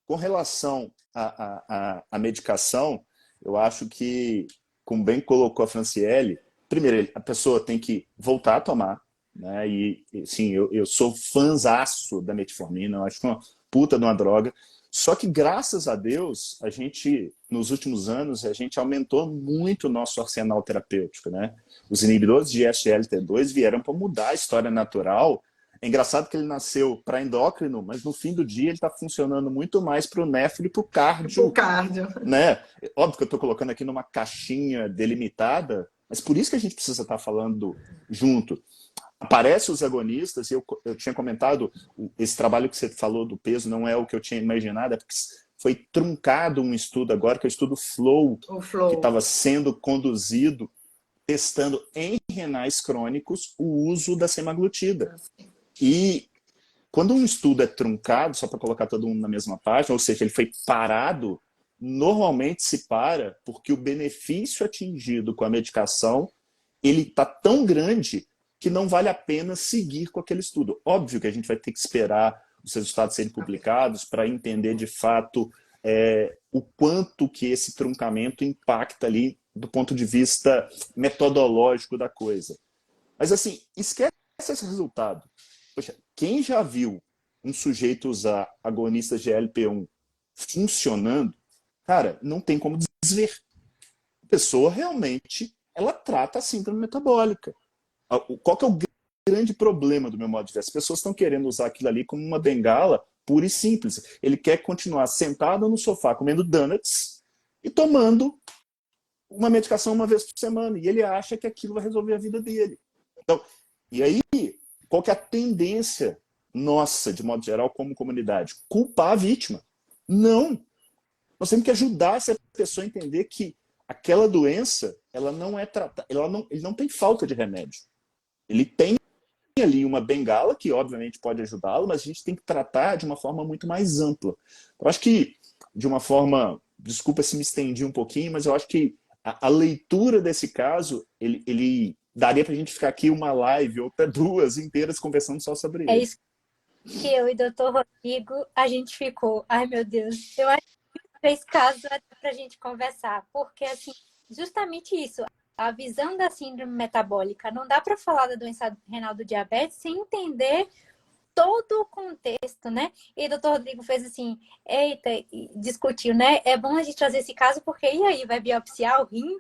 Speaker 2: Com relação à medicação, eu acho que, como bem colocou a Franciele, primeiro, a pessoa tem que voltar a tomar, né? E sim, eu sou fãzaço da metformina, eu acho uma puta de uma droga. Só que, graças a Deus, a gente, nos últimos anos, a gente aumentou muito o nosso arsenal terapêutico, né? Os inibidores de SGLT2 vieram para mudar a história natural. É engraçado que ele nasceu para endócrino, mas no fim do dia ele está funcionando muito mais para o néfro e para o cardio,
Speaker 4: O cardio.
Speaker 2: né? Óbvio que eu estou colocando aqui numa caixinha delimitada, mas por isso que a gente precisa estar falando junto. Aparecem os agonistas, e eu tinha comentado, esse trabalho que você falou do peso não é o que eu tinha imaginado, é porque foi truncado um estudo agora, que é o estudo Flow,
Speaker 4: O flow.
Speaker 2: que estava sendo conduzido, testando em renais crônicos o uso da semaglutida. E quando um estudo é truncado, só para colocar todo mundo na mesma página, ou seja, ele foi parado, normalmente se para porque o benefício atingido com a medicação ele está tão grande que não vale a pena seguir com aquele estudo. Óbvio que a gente vai ter que esperar os resultados serem publicados para entender de fato o quanto que esse truncamento impacta ali do ponto de vista metodológico da coisa. Mas assim, esquece esse resultado. Poxa, quem já viu um sujeito usar agonistas de GLP-1 funcionando, cara, não tem como desver. A pessoa realmente ela trata a síndrome metabólica. Qual que é o grande problema do meu modo de ver? As pessoas estão querendo usar aquilo ali como uma bengala pura e simples. Ele quer continuar sentado no sofá comendo donuts e tomando uma medicação uma vez por semana. E ele acha que aquilo vai resolver a vida dele. Então, e aí, qual que é a tendência nossa, de modo geral, como comunidade? Culpar a vítima. Não. Nós temos que ajudar essa pessoa a entender que aquela doença, ela não é tratada, ele não tem falta de remédio. Ele tem ali uma bengala que, obviamente, pode ajudá-lo, mas a gente tem que tratar de uma forma muito mais ampla. Eu acho que, de uma forma, desculpa se me estendi um pouquinho, mas eu acho que a leitura desse caso, ele daria para a gente ficar aqui uma live ou até duas inteiras conversando só sobre
Speaker 1: É
Speaker 2: ele.
Speaker 1: isso que eu e o doutor Rodrigo, a gente ficou. Ai, meu Deus, eu acho que 3 casos é para a gente conversar, porque, assim, justamente isso, a visão da síndrome metabólica, não dá para falar da doença renal do diabetes sem entender todo o contexto, né? E o doutor Rodrigo fez assim, eita, discutiu, né? É bom a gente trazer esse caso, porque e aí, vai biopsiar o rim?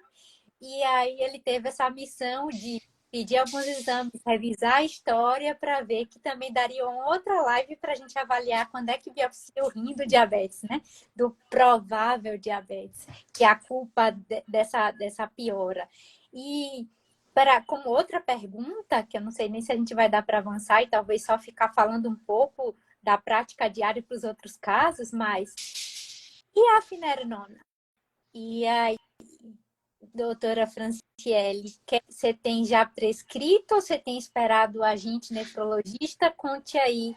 Speaker 1: E aí ele teve essa missão de pedir alguns exames, revisar a história para ver que também daria uma outra live para a gente avaliar quando é que biopsia o rim do diabetes, né? Do provável diabetes, que é a culpa dessa piora. E como outra pergunta, que eu não sei nem se a gente vai dar para avançar e talvez só ficar falando um pouco da prática diária para os outros casos, mas e a finerenona? E aí, doutora Franciele, você tem já prescrito ou você tem esperado o agente nefrologista? Conte aí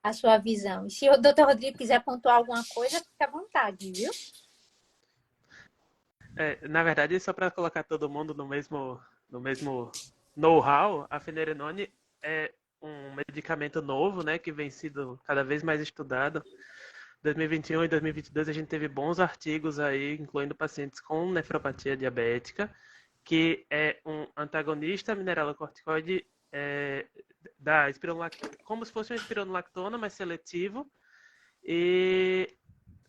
Speaker 1: a sua visão. E se o doutor Rodrigo quiser pontuar alguma coisa, fique à vontade, viu?
Speaker 3: Na verdade, só para colocar todo mundo no mesmo know-how, a finerenone é um medicamento novo, né, que vem sido cada vez mais estudado. 2021 e 2022 a gente teve bons artigos aí, incluindo pacientes com nefropatia diabética, que é um antagonista mineralocorticoide da espironolactona, como se fosse uma espironolactona, mas seletivo. E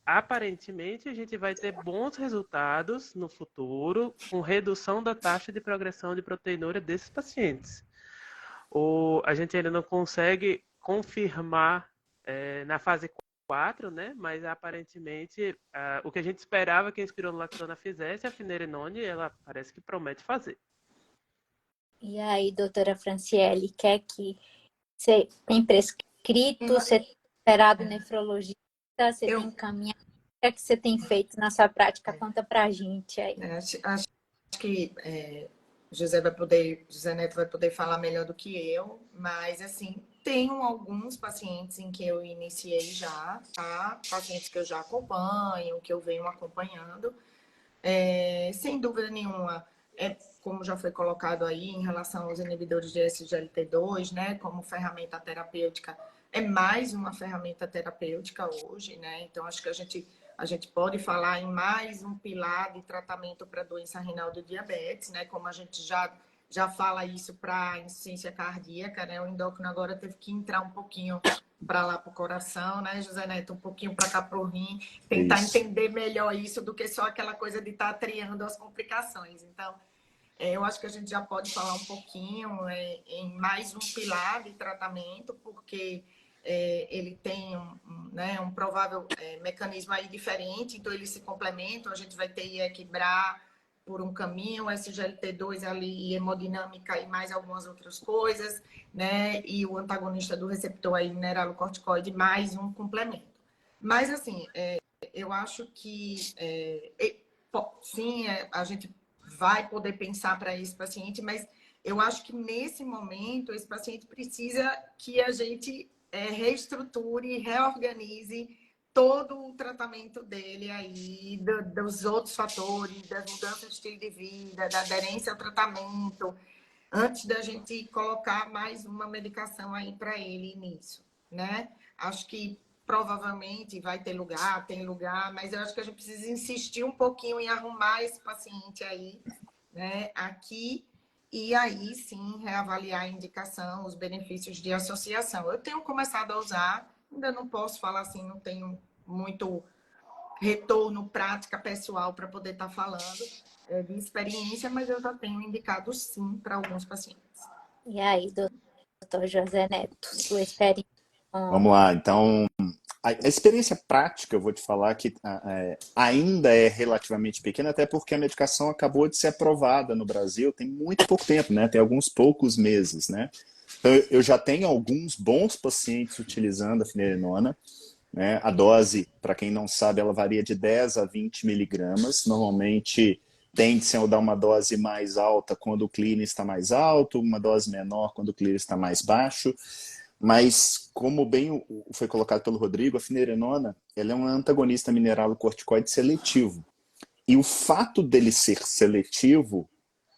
Speaker 3: aparentemente a gente vai ter bons resultados no futuro com redução da taxa de progressão de proteinúria desses pacientes. A gente ainda não consegue confirmar na fase 4, né? Mas aparentemente o que a gente esperava que a espironolactona fizesse, a finerenone, ela parece que promete fazer.
Speaker 1: E aí, doutora Franciele, quer que você tem prescrito, você tem esperado nefrologista, você tem encaminhado? O que é que você tem feito na sua prática? Conta pra gente aí.
Speaker 4: Acho que José Neto vai poder falar melhor do que eu, mas assim, tenho alguns pacientes em que eu iniciei já, tá? Pacientes que eu já acompanho, que eu venho acompanhando. Sem dúvida nenhuma, como já foi colocado aí em relação aos inibidores de SGLT2, né, como ferramenta terapêutica, é mais uma ferramenta terapêutica hoje, né? Então acho que a gente pode falar em mais um pilar de tratamento para doença renal do diabetes, né? Como a gente já fala isso para insuficiência cardíaca, né? O endócrino agora teve que entrar um pouquinho para lá para o coração, né, José Neto? Um pouquinho para cá para o rim, tentar
Speaker 2: Isso.
Speaker 4: entender melhor isso do que só aquela coisa de estar triando as complicações. Então, eu acho que a gente já pode falar um pouquinho em mais um pilar de tratamento, porque ele tem né, um provável mecanismo aí diferente, então eles se complementam, a gente vai ter IEC-BRA por um caminho, SGLT2 ali, hemodinâmica e mais algumas outras coisas, né? E o antagonista do receptor aí, mineralocorticoide, mais um complemento. Mas, assim, eu acho que, sim, a gente vai poder pensar para esse paciente, mas eu acho que nesse momento esse paciente precisa que a gente reestruture, reorganize todo o tratamento dele aí, dos outros fatores, das mudanças de estilo de vida, da aderência ao tratamento, antes da gente colocar mais uma medicação aí para ele nisso, né? Acho que provavelmente vai ter lugar, tem lugar, mas eu acho que a gente precisa insistir um pouquinho em arrumar esse paciente aí, né, aqui, e aí sim reavaliar a indicação, os benefícios de associação. Eu tenho começado a usar, ainda não posso falar assim, não tenho muito retorno, prática pessoal para poder estar falando de experiência, mas eu já tenho indicado sim para alguns pacientes.
Speaker 1: E aí, doutor José Neto, sua experiência?
Speaker 2: Vamos lá, então, a experiência prática, eu vou te falar que ainda é relativamente pequena, até porque a medicação acabou de ser aprovada no Brasil, tem muito pouco tempo, né? Tem alguns poucos meses, né? Então, eu já tenho alguns bons pacientes utilizando a finerenona, né? A dose, para quem não sabe, ela varia de 10 a 20 miligramas, normalmente tende-se a dar uma dose mais alta quando o clearance está mais alto, uma dose menor quando o clearance está mais baixo. Mas, como bem foi colocado pelo Rodrigo, a finerenona ela é um antagonista mineralocorticoide seletivo. E o fato dele ser seletivo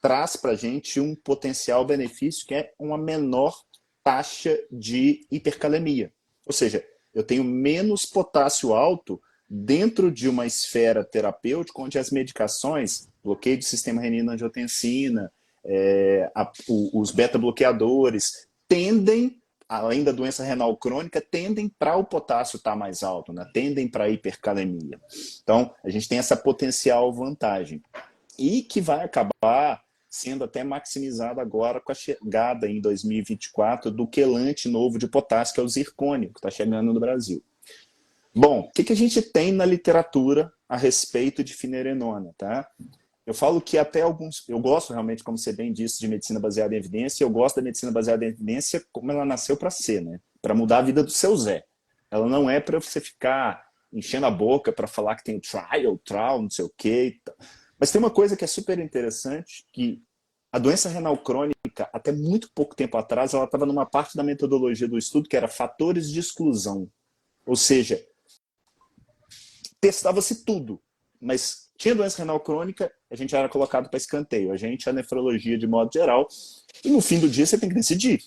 Speaker 2: traz para a gente um potencial benefício que é uma menor taxa de hipercalemia. Ou seja, eu tenho menos potássio alto dentro de uma esfera terapêutica onde as medicações, bloqueio do sistema renina-angiotensina, os beta-bloqueadores, tendem, além da doença renal crônica, tendem para o potássio estar mais alto, né? Tendem para a hipercalemia. Então, a gente tem essa potencial vantagem. E que vai acabar sendo até maximizada agora com a chegada em 2024 do quelante novo de potássio, que é o zircônio, que está chegando no Brasil. Bom, o que a gente tem na literatura a respeito de finerenona, tá? Eu falo que até alguns... Eu gosto realmente, como você bem disse, de medicina baseada em evidência. Eu gosto da medicina baseada em evidência como ela nasceu para ser, né? Para mudar a vida do seu Zé. Ela não é para você ficar enchendo a boca para falar que tem trial, não sei o quê. Mas tem uma coisa que é super interessante, que a doença renal crônica, até muito pouco tempo atrás, ela estava numa parte da metodologia do estudo que era fatores de exclusão. Ou seja, testava-se tudo, mas tinha doença renal crônica, a gente era colocado para escanteio. A gente, a nefrologia de modo geral, e no fim do dia você tem que decidir.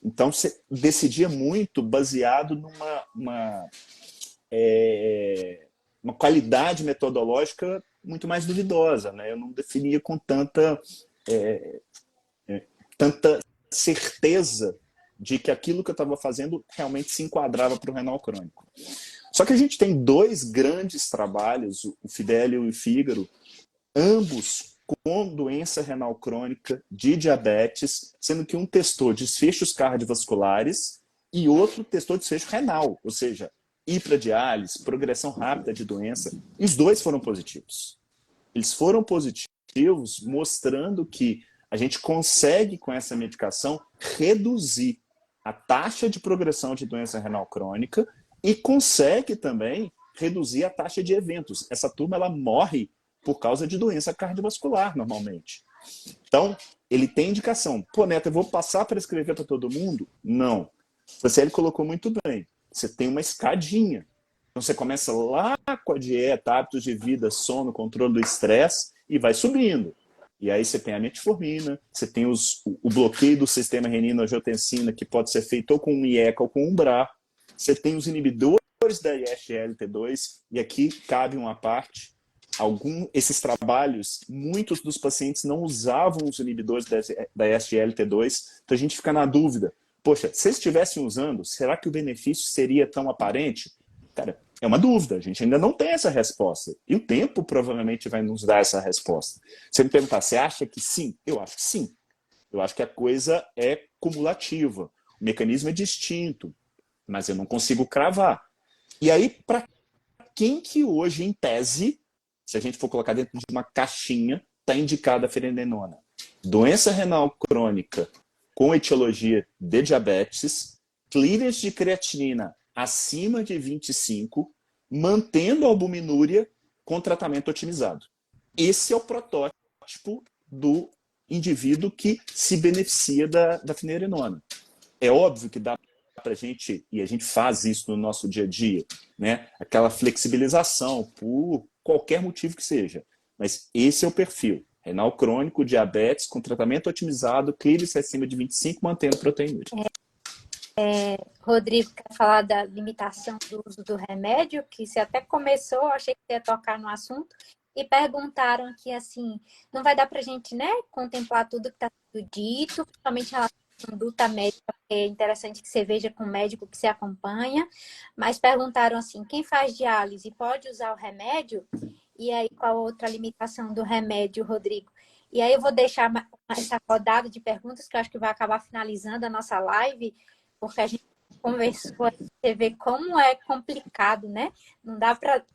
Speaker 2: Então você decidia muito baseado numa uma qualidade metodológica muito mais duvidosa, né? Eu não definia com tanta certeza de que aquilo que eu estava fazendo realmente se enquadrava para o renal crônico. Só que a gente tem dois grandes trabalhos, o Fidelio e o Fígaro, ambos com doença renal crônica de diabetes, sendo que um testou desfechos cardiovasculares e outro testou desfecho renal, ou seja, hiperdiálise, progressão rápida de doença. E os dois foram positivos. Eles foram positivos mostrando que a gente consegue, com essa medicação, reduzir a taxa de progressão de doença renal crônica e consegue também reduzir a taxa de eventos. Essa turma ela morre por causa de doença cardiovascular, normalmente. Então, ele tem indicação. Pô, Neto, eu vou passar para escrever para todo mundo? Não. Você ele colocou muito bem. Você tem uma escadinha. Então, você começa lá com a dieta, hábitos de vida, sono, controle do estresse e vai subindo. E aí você tem a metformina, você tem o bloqueio do sistema renina-angiotensina, que pode ser feito ou com um IECA ou com um BRA. Você tem os inibidores da SGLT2, e aqui cabe uma parte. Esses trabalhos, muitos dos pacientes não usavam os inibidores da SGLT2, então a gente fica na dúvida. poxa, se eles estivessem usando, será que o benefício seria tão aparente? Cara, é uma dúvida, a gente ainda não tem essa resposta. E o tempo provavelmente vai nos dar essa resposta. Se me perguntar, você acha que sim? Eu acho que sim. Eu acho que a coisa é cumulativa. O mecanismo é distinto, mas eu não consigo cravar. E aí, para quem que hoje, em tese, se a gente for colocar dentro de uma caixinha, está indicada a finerenona? Doença renal crônica com etiologia de diabetes, clearance de creatinina acima de 25, mantendo a albuminúria com tratamento otimizado. Esse é o protótipo do indivíduo que se beneficia da finerenona. É óbvio que dá para a gente, e a gente faz isso no nosso dia a dia, né? Aquela flexibilização por qualquer motivo que seja. Mas esse é o perfil. Renal crônico, diabetes, com tratamento otimizado, clearance acima de 25, mantendo proteinúria.
Speaker 1: Rodrigo, quer falar da limitação do uso do remédio, que você até começou, achei que ia tocar no assunto, e perguntaram aqui assim, não vai dar para a gente, né, contemplar tudo que está sendo dito, principalmente em relação à conduta médica, é interessante que você veja com o médico que você acompanha, mas perguntaram assim, quem faz diálise pode usar o remédio? E aí, qual a outra limitação do remédio, Rodrigo? E aí eu vou deixar essa rodada de perguntas, que eu acho que vai acabar finalizando a nossa live, porque a gente conversou, você vê como é complicado, né? Não dá para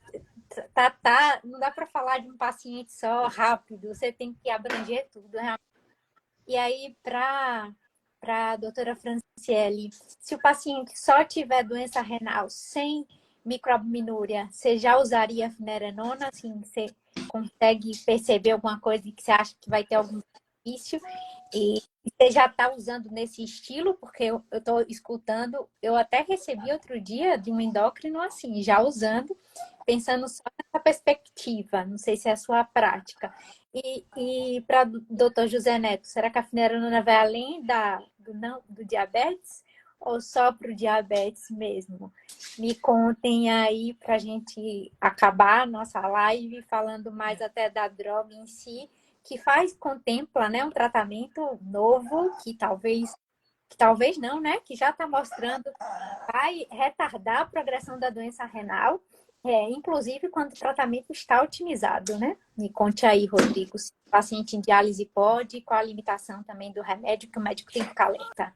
Speaker 1: não dá para falar de um paciente só rápido, você tem que abranger tudo, realmente. E aí, para a doutora Franciele, se o paciente só tiver doença renal sem microalbuminúria, você já usaria a finerenona? Assim, você consegue perceber alguma coisa que você acha que vai ter algum benefício? E você já está usando nesse estilo? Porque eu estou escutando, eu até recebi outro dia de um endócrino assim, já usando, pensando só nessa perspectiva, não sei se é a sua prática. E para o doutor José Neto, será que a finerenona vai além do diabetes ou só para o diabetes mesmo? Me contem aí para a gente acabar a nossa live falando mais até da droga em si, que contempla, né, um tratamento novo que talvez não, né, que já está mostrando vai retardar a progressão da doença renal, inclusive quando o tratamento está otimizado, né? Me conte aí, Rodrigo, se o paciente em diálise pode, qual a limitação também do remédio que o médico tem que ficar alerta.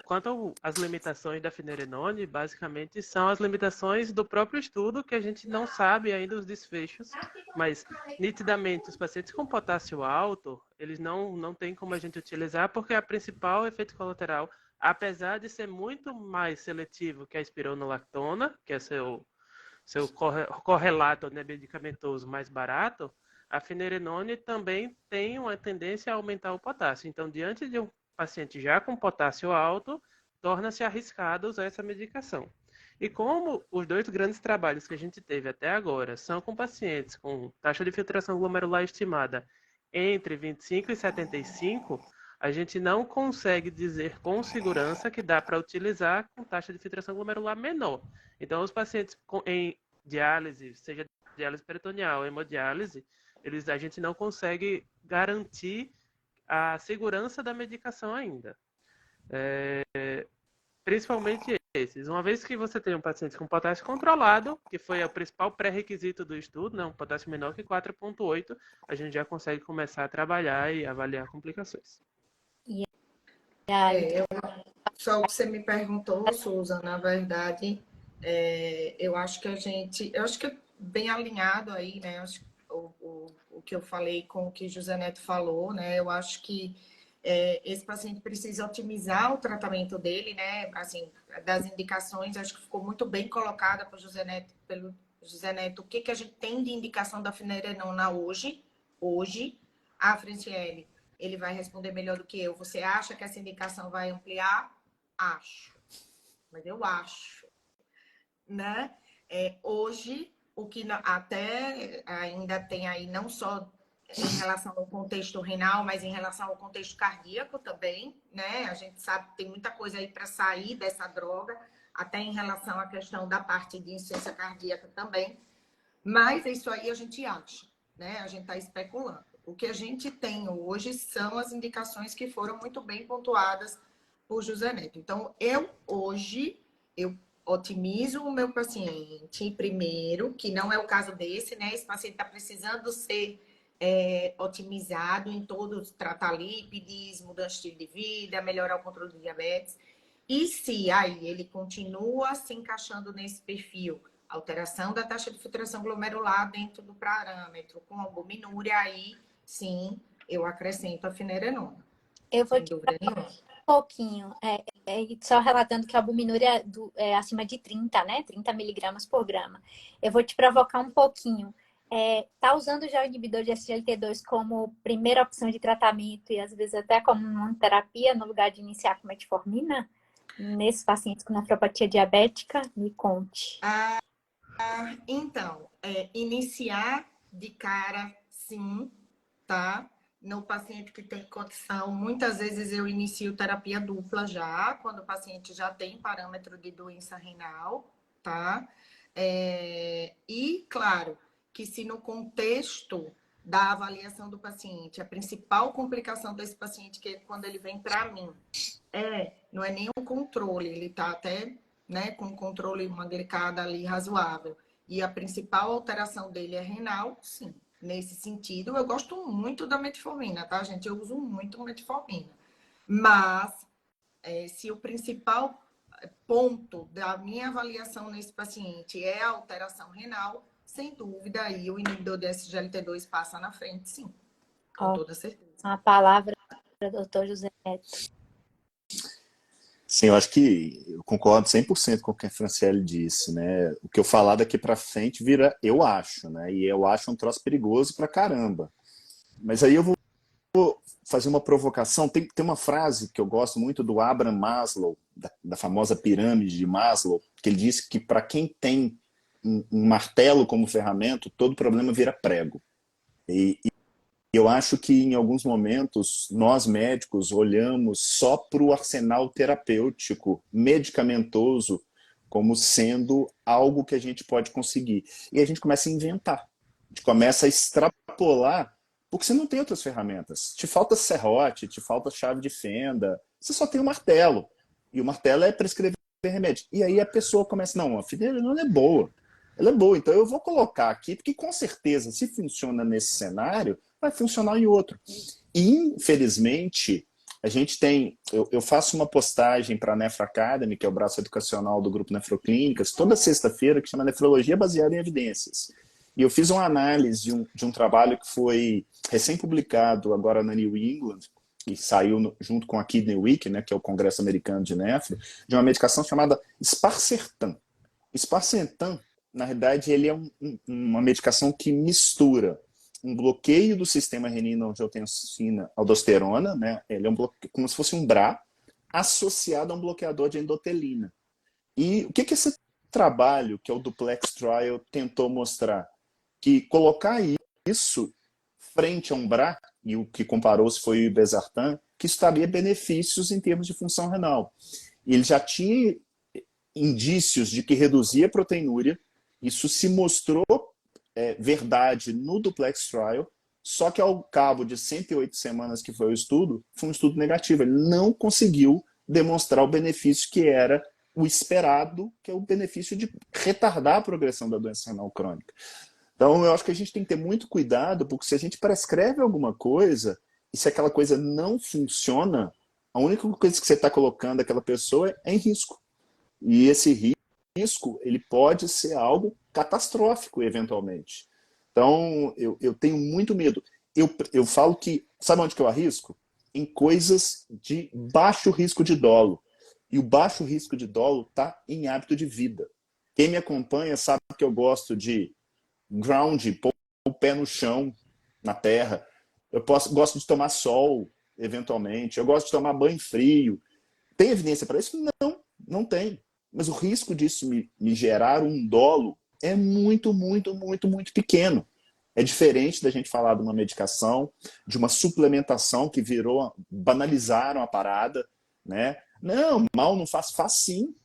Speaker 3: Quanto às limitações da finerenone, basicamente são as limitações do próprio estudo, que a gente não sabe ainda os desfechos, mas nitidamente os pacientes com potássio alto, eles não tem como a gente utilizar, porque a principal efeito colateral, apesar de ser muito mais seletivo que a espironolactona, que é seu correlato, né, medicamentoso mais barato, a finerenone também tem uma tendência a aumentar o potássio. Então, diante de um paciente já com potássio alto, torna-se arriscado usar essa medicação. E como os dois grandes trabalhos que a gente teve até agora são com pacientes com taxa de filtração glomerular estimada entre 25 e 75, a gente não consegue dizer com segurança que dá para utilizar com taxa de filtração glomerular menor. Então, os pacientes em diálise, seja diálise peritoneal, hemodiálise, a gente não consegue garantir a segurança da medicação ainda. Principalmente esses. Uma vez que você tem um paciente com potássio controlado, que foi o principal pré-requisito do estudo, né, um potássio menor que 4,8, a gente já consegue começar a trabalhar e avaliar complicações.
Speaker 4: Só o que você me perguntou, Susan, na verdade, eu acho que é bem alinhado aí, né? O que eu falei com o que José Neto falou, né? Eu acho que esse paciente precisa otimizar o tratamento dele, né? Assim, das indicações, acho que ficou muito bem colocada pelo José Neto, o que a gente tem de indicação da finerenona hoje. A Franciele, ele vai responder melhor do que eu. Você acha que essa indicação vai ampliar? Acho. Mas eu acho, né? Hoje, o que até ainda tem aí, não só em relação ao contexto renal, mas em relação ao contexto cardíaco também, né? A gente sabe que tem muita coisa aí para sair dessa droga, até em relação à questão da parte de insuficiência cardíaca também. Mas isso aí a gente acha, né? A gente está especulando. O que a gente tem hoje são as indicações que foram muito bem pontuadas por José Neto. Então, hoje, eu otimizo o meu paciente primeiro, que não é o caso desse, né? Esse paciente está precisando ser otimizado em todos, tratar lípides, mudar estilo de vida, melhorar o controle do diabetes. E se aí ele continua se encaixando nesse perfil, alteração da taxa de filtração glomerular dentro do parâmetro, com albuminúria, aí sim eu acrescento a finerenona.
Speaker 1: Eu vou
Speaker 4: Sem dúvida nenhuma.
Speaker 1: um pouquinho, só relatando que a albuminúria é acima de 30, né? 30 miligramas por grama. Eu vou te provocar um pouquinho. Tá usando já o inibidor de SGLT2 como primeira opção de tratamento e às vezes até como monoterapia no lugar de iniciar com metformina? Nesses pacientes com nefropatia diabética? Me conte.
Speaker 4: Então, iniciar de cara, sim, tá? No paciente que tem condição, muitas vezes eu inicio terapia dupla já, quando o paciente já tem parâmetro de doença renal, tá? E, claro, que se no contexto da avaliação do paciente, a principal complicação desse paciente, que é quando ele vem para mim, não é nem um controle, ele está até, né, com um controle, uma glicada ali razoável, e a principal alteração dele é renal, sim. Nesse sentido, eu gosto muito da metformina, tá, gente? Eu uso muito metformina. Mas, se o principal ponto da minha avaliação nesse paciente é a alteração renal, sem dúvida, aí o inibidor de SGLT2 passa na frente, sim. Com toda certeza.
Speaker 1: A palavra do doutor José Neto.
Speaker 2: Sim, eu acho que eu concordo 100% com o que a Franciele disse, né? O que eu falar daqui para frente vira eu acho, né? E eu acho um troço perigoso pra caramba. Mas aí eu vou fazer uma provocação. Tem uma frase que eu gosto muito do Abraham Maslow, da famosa pirâmide de Maslow, que ele disse que para quem tem um martelo como ferramenta, todo problema vira prego. E eu acho que em alguns momentos nós médicos olhamos só para o arsenal terapêutico, medicamentoso, como sendo algo que a gente pode conseguir. E a gente começa a inventar, a gente começa a extrapolar, porque você não tem outras ferramentas. Te falta serrote, te falta chave de fenda, você só tem o martelo. E o martelo é prescrever remédio. E aí a pessoa começa, não, a finerenona é boa. Ela é boa, então eu vou colocar aqui, porque com certeza, se funciona nesse cenário, vai funcionar em outro. E, infelizmente, a gente tem... Eu faço uma postagem para a Nefro Academy, que é o braço educacional do Grupo Nefroclínicas, toda sexta-feira, que chama Nefrologia Baseada em Evidências. E eu fiz uma análise de um trabalho que foi recém-publicado agora na New England, que saiu junto com a Kidney Week, né, que é o Congresso Americano de Nefro, de uma medicação chamada Sparsertan. Sparsertan, na verdade, ele é uma medicação que mistura um bloqueio do sistema renina-angiotensina-aldosterona, né? Ele é um bloqueio, como se fosse um BRA, associado a um bloqueador de endotelina. E o que esse trabalho, que é o Duplex Trial, tentou mostrar? Que colocar isso frente a um BRA, e o que comparou-se foi o Irbesartan, que isso traria benefícios em termos de função renal. E ele já tinha indícios de que reduzia a proteinúria, isso se mostrou verdade no Duplex Trial, só que ao cabo de 108 semanas que foi o estudo, foi um estudo negativo. Ele não conseguiu demonstrar o benefício que era o esperado, que é o benefício de retardar a progressão da doença renal crônica. Então, eu acho que a gente tem que ter muito cuidado, porque se a gente prescreve alguma coisa, e se aquela coisa não funciona, a única coisa que você está colocando aquela pessoa é em risco. E esse risco, ele pode ser algo catastrófico, eventualmente. Então, eu tenho muito medo. Eu falo que, sabe onde que eu arrisco? Em coisas de baixo risco de dolo. E o baixo risco de dolo está em hábito de vida. Quem me acompanha sabe que eu gosto de ground, pôr o pé no chão, na terra. Gosto de tomar sol, eventualmente. Eu gosto de tomar banho frio. Tem evidência para isso? Não tem. Mas o risco disso me gerar um dolo é muito, muito, muito, muito pequeno. É diferente da gente falar de uma medicação, de uma suplementação que banalizaram a parada, né? Não, mal não faz. Faz sim.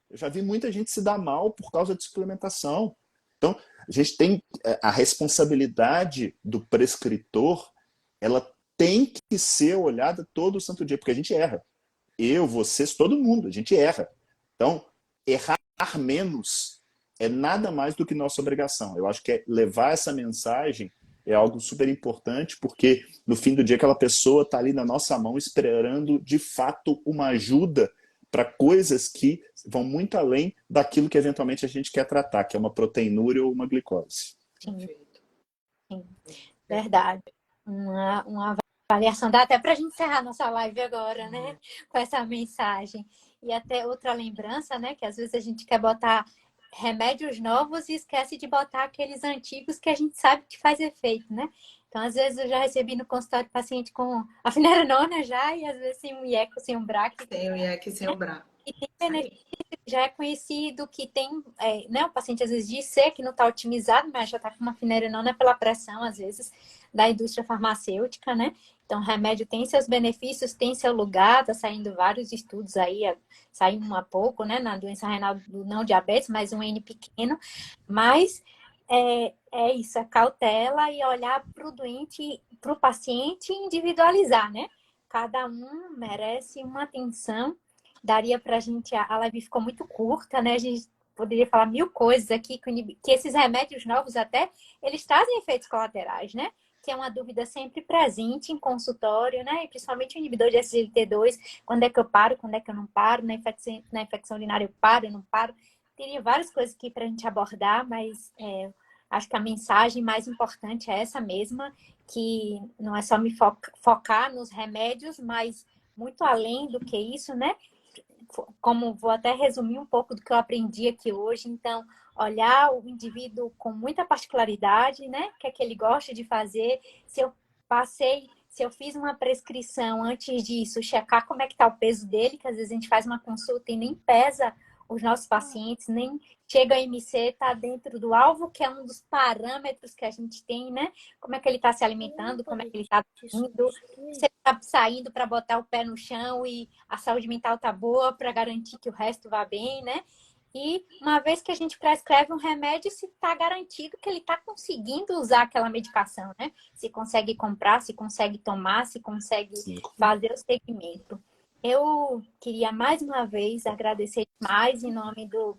Speaker 2: Eu já vi muita gente se dar mal por causa de suplementação. Então, a gente tem a responsabilidade do prescritor, ela tem que ser olhada todo o santo dia, porque a gente erra. Eu, vocês, todo mundo, a gente erra. Então, errar menos é nada mais do que nossa obrigação. Eu acho que levar essa mensagem é algo super importante, porque no fim do dia aquela pessoa está ali na nossa mão esperando, de fato, uma ajuda para coisas que vão muito além daquilo que eventualmente a gente quer tratar, que é uma proteinúria ou uma glicose.
Speaker 1: Sim, sim. Verdade. Uma avaliação, dá até para a gente encerrar nossa live agora, né? Com essa mensagem. E até outra lembrança, né? Que às vezes a gente quer botar remédios novos e esquece de botar aqueles antigos que a gente sabe que faz efeito, né? Então, às vezes eu já recebi no consultório paciente com a finerenona já, e às vezes sem um IECO, sem um BRAC.
Speaker 4: Sem o IEC, sem o BRAC.
Speaker 1: E tem benefício, já é conhecido que tem, né, o paciente às vezes diz ser que não está otimizado, mas já está com uma finerenona pela pressão, às vezes, da indústria farmacêutica, né? Então, o remédio tem seus benefícios, tem seu lugar, está saindo vários estudos aí, saiu um há pouco, né, na doença renal do não diabetes, mas um N pequeno, mas é isso, é cautela e olhar para o doente, para o paciente individualizar, né? Cada um merece uma atenção. Daria para a gente, a live ficou muito curta, né? A gente poderia falar mil coisas aqui, que esses remédios novos até, eles trazem efeitos colaterais, né? Que é uma dúvida sempre presente em consultório, né? E principalmente o inibidor de SGLT2, quando é que eu paro, quando é que eu não paro, na infecção urinária eu paro, eu não paro. Teria várias coisas aqui para a gente abordar, mas acho que a mensagem mais importante é essa mesma, que não é só me focar nos remédios, mas muito além do que isso, né? Como vou até resumir um pouco do que eu aprendi aqui hoje, então, olhar o indivíduo com muita particularidade, né? O que é que ele gosta de fazer, se eu fiz uma prescrição antes disso, checar como é que está o peso dele, que às vezes a gente faz uma consulta e nem pesa os nossos pacientes, nem chega a MC, está dentro do alvo, que é um dos parâmetros que a gente tem, né? Como é que ele está se alimentando, como é que ele está indo, se ele está saindo para botar o pé no chão e a saúde mental está boa para garantir que o resto vá bem, né? E uma vez que a gente prescreve um remédio, se está garantido que ele está conseguindo usar aquela medicação, né? Se consegue comprar, se consegue tomar, se consegue fazer o segmento. Eu queria mais uma vez agradecer mais em nome do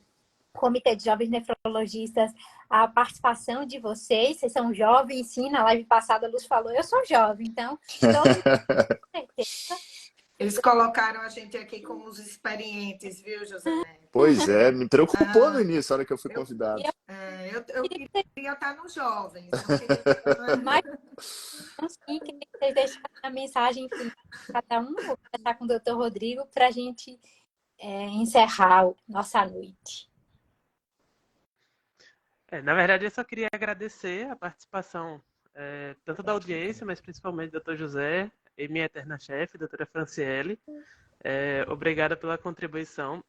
Speaker 1: Comitê de Jovens Nefrologistas a participação de vocês. Vocês são jovens, sim. Na live passada a Luz falou, eu sou jovem, então todos com certeza.
Speaker 4: Eles colocaram a gente aqui como os experientes, viu, José?
Speaker 2: Pois é, me preocupou no início, a hora que eu fui convidado.
Speaker 4: Eu queria estar nos jovens.
Speaker 1: Mas, sim, que vocês deixarem a mensagem final cada um. Vou começar com o Dr. Rodrigo para a gente encerrar nossa noite.
Speaker 3: Na verdade, eu só queria agradecer a participação tanto da audiência, mas principalmente do Dr. José e minha eterna chefe, doutora Franciele. Obrigada pela contribuição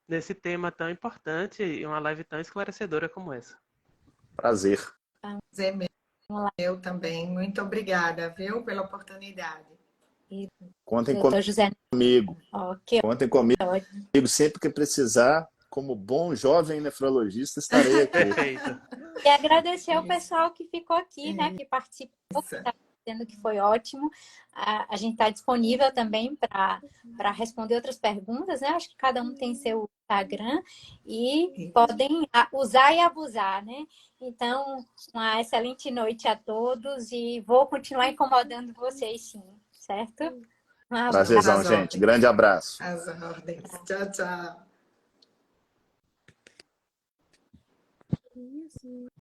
Speaker 3: nesse tema tão importante e uma live tão esclarecedora como essa.
Speaker 2: Prazer.
Speaker 4: Eu também. Muito obrigada, viu, pela oportunidade.
Speaker 2: Contem comigo.
Speaker 1: Okay.
Speaker 2: Contem comigo. Sempre que precisar, como bom jovem nefrologista, estarei aqui.
Speaker 3: Perfeito.
Speaker 1: E agradecer ao pessoal que ficou aqui, né, que participou, que está dizendo que foi ótimo. A gente está disponível também para responder outras perguntas, né? Acho que cada um tem seu Instagram e podem usar e abusar, né? Então, uma excelente noite a todos e vou continuar incomodando vocês, sim, certo?
Speaker 2: Prazerzão, gente. Grande abraço.
Speaker 4: As ordens. Tchau, tchau.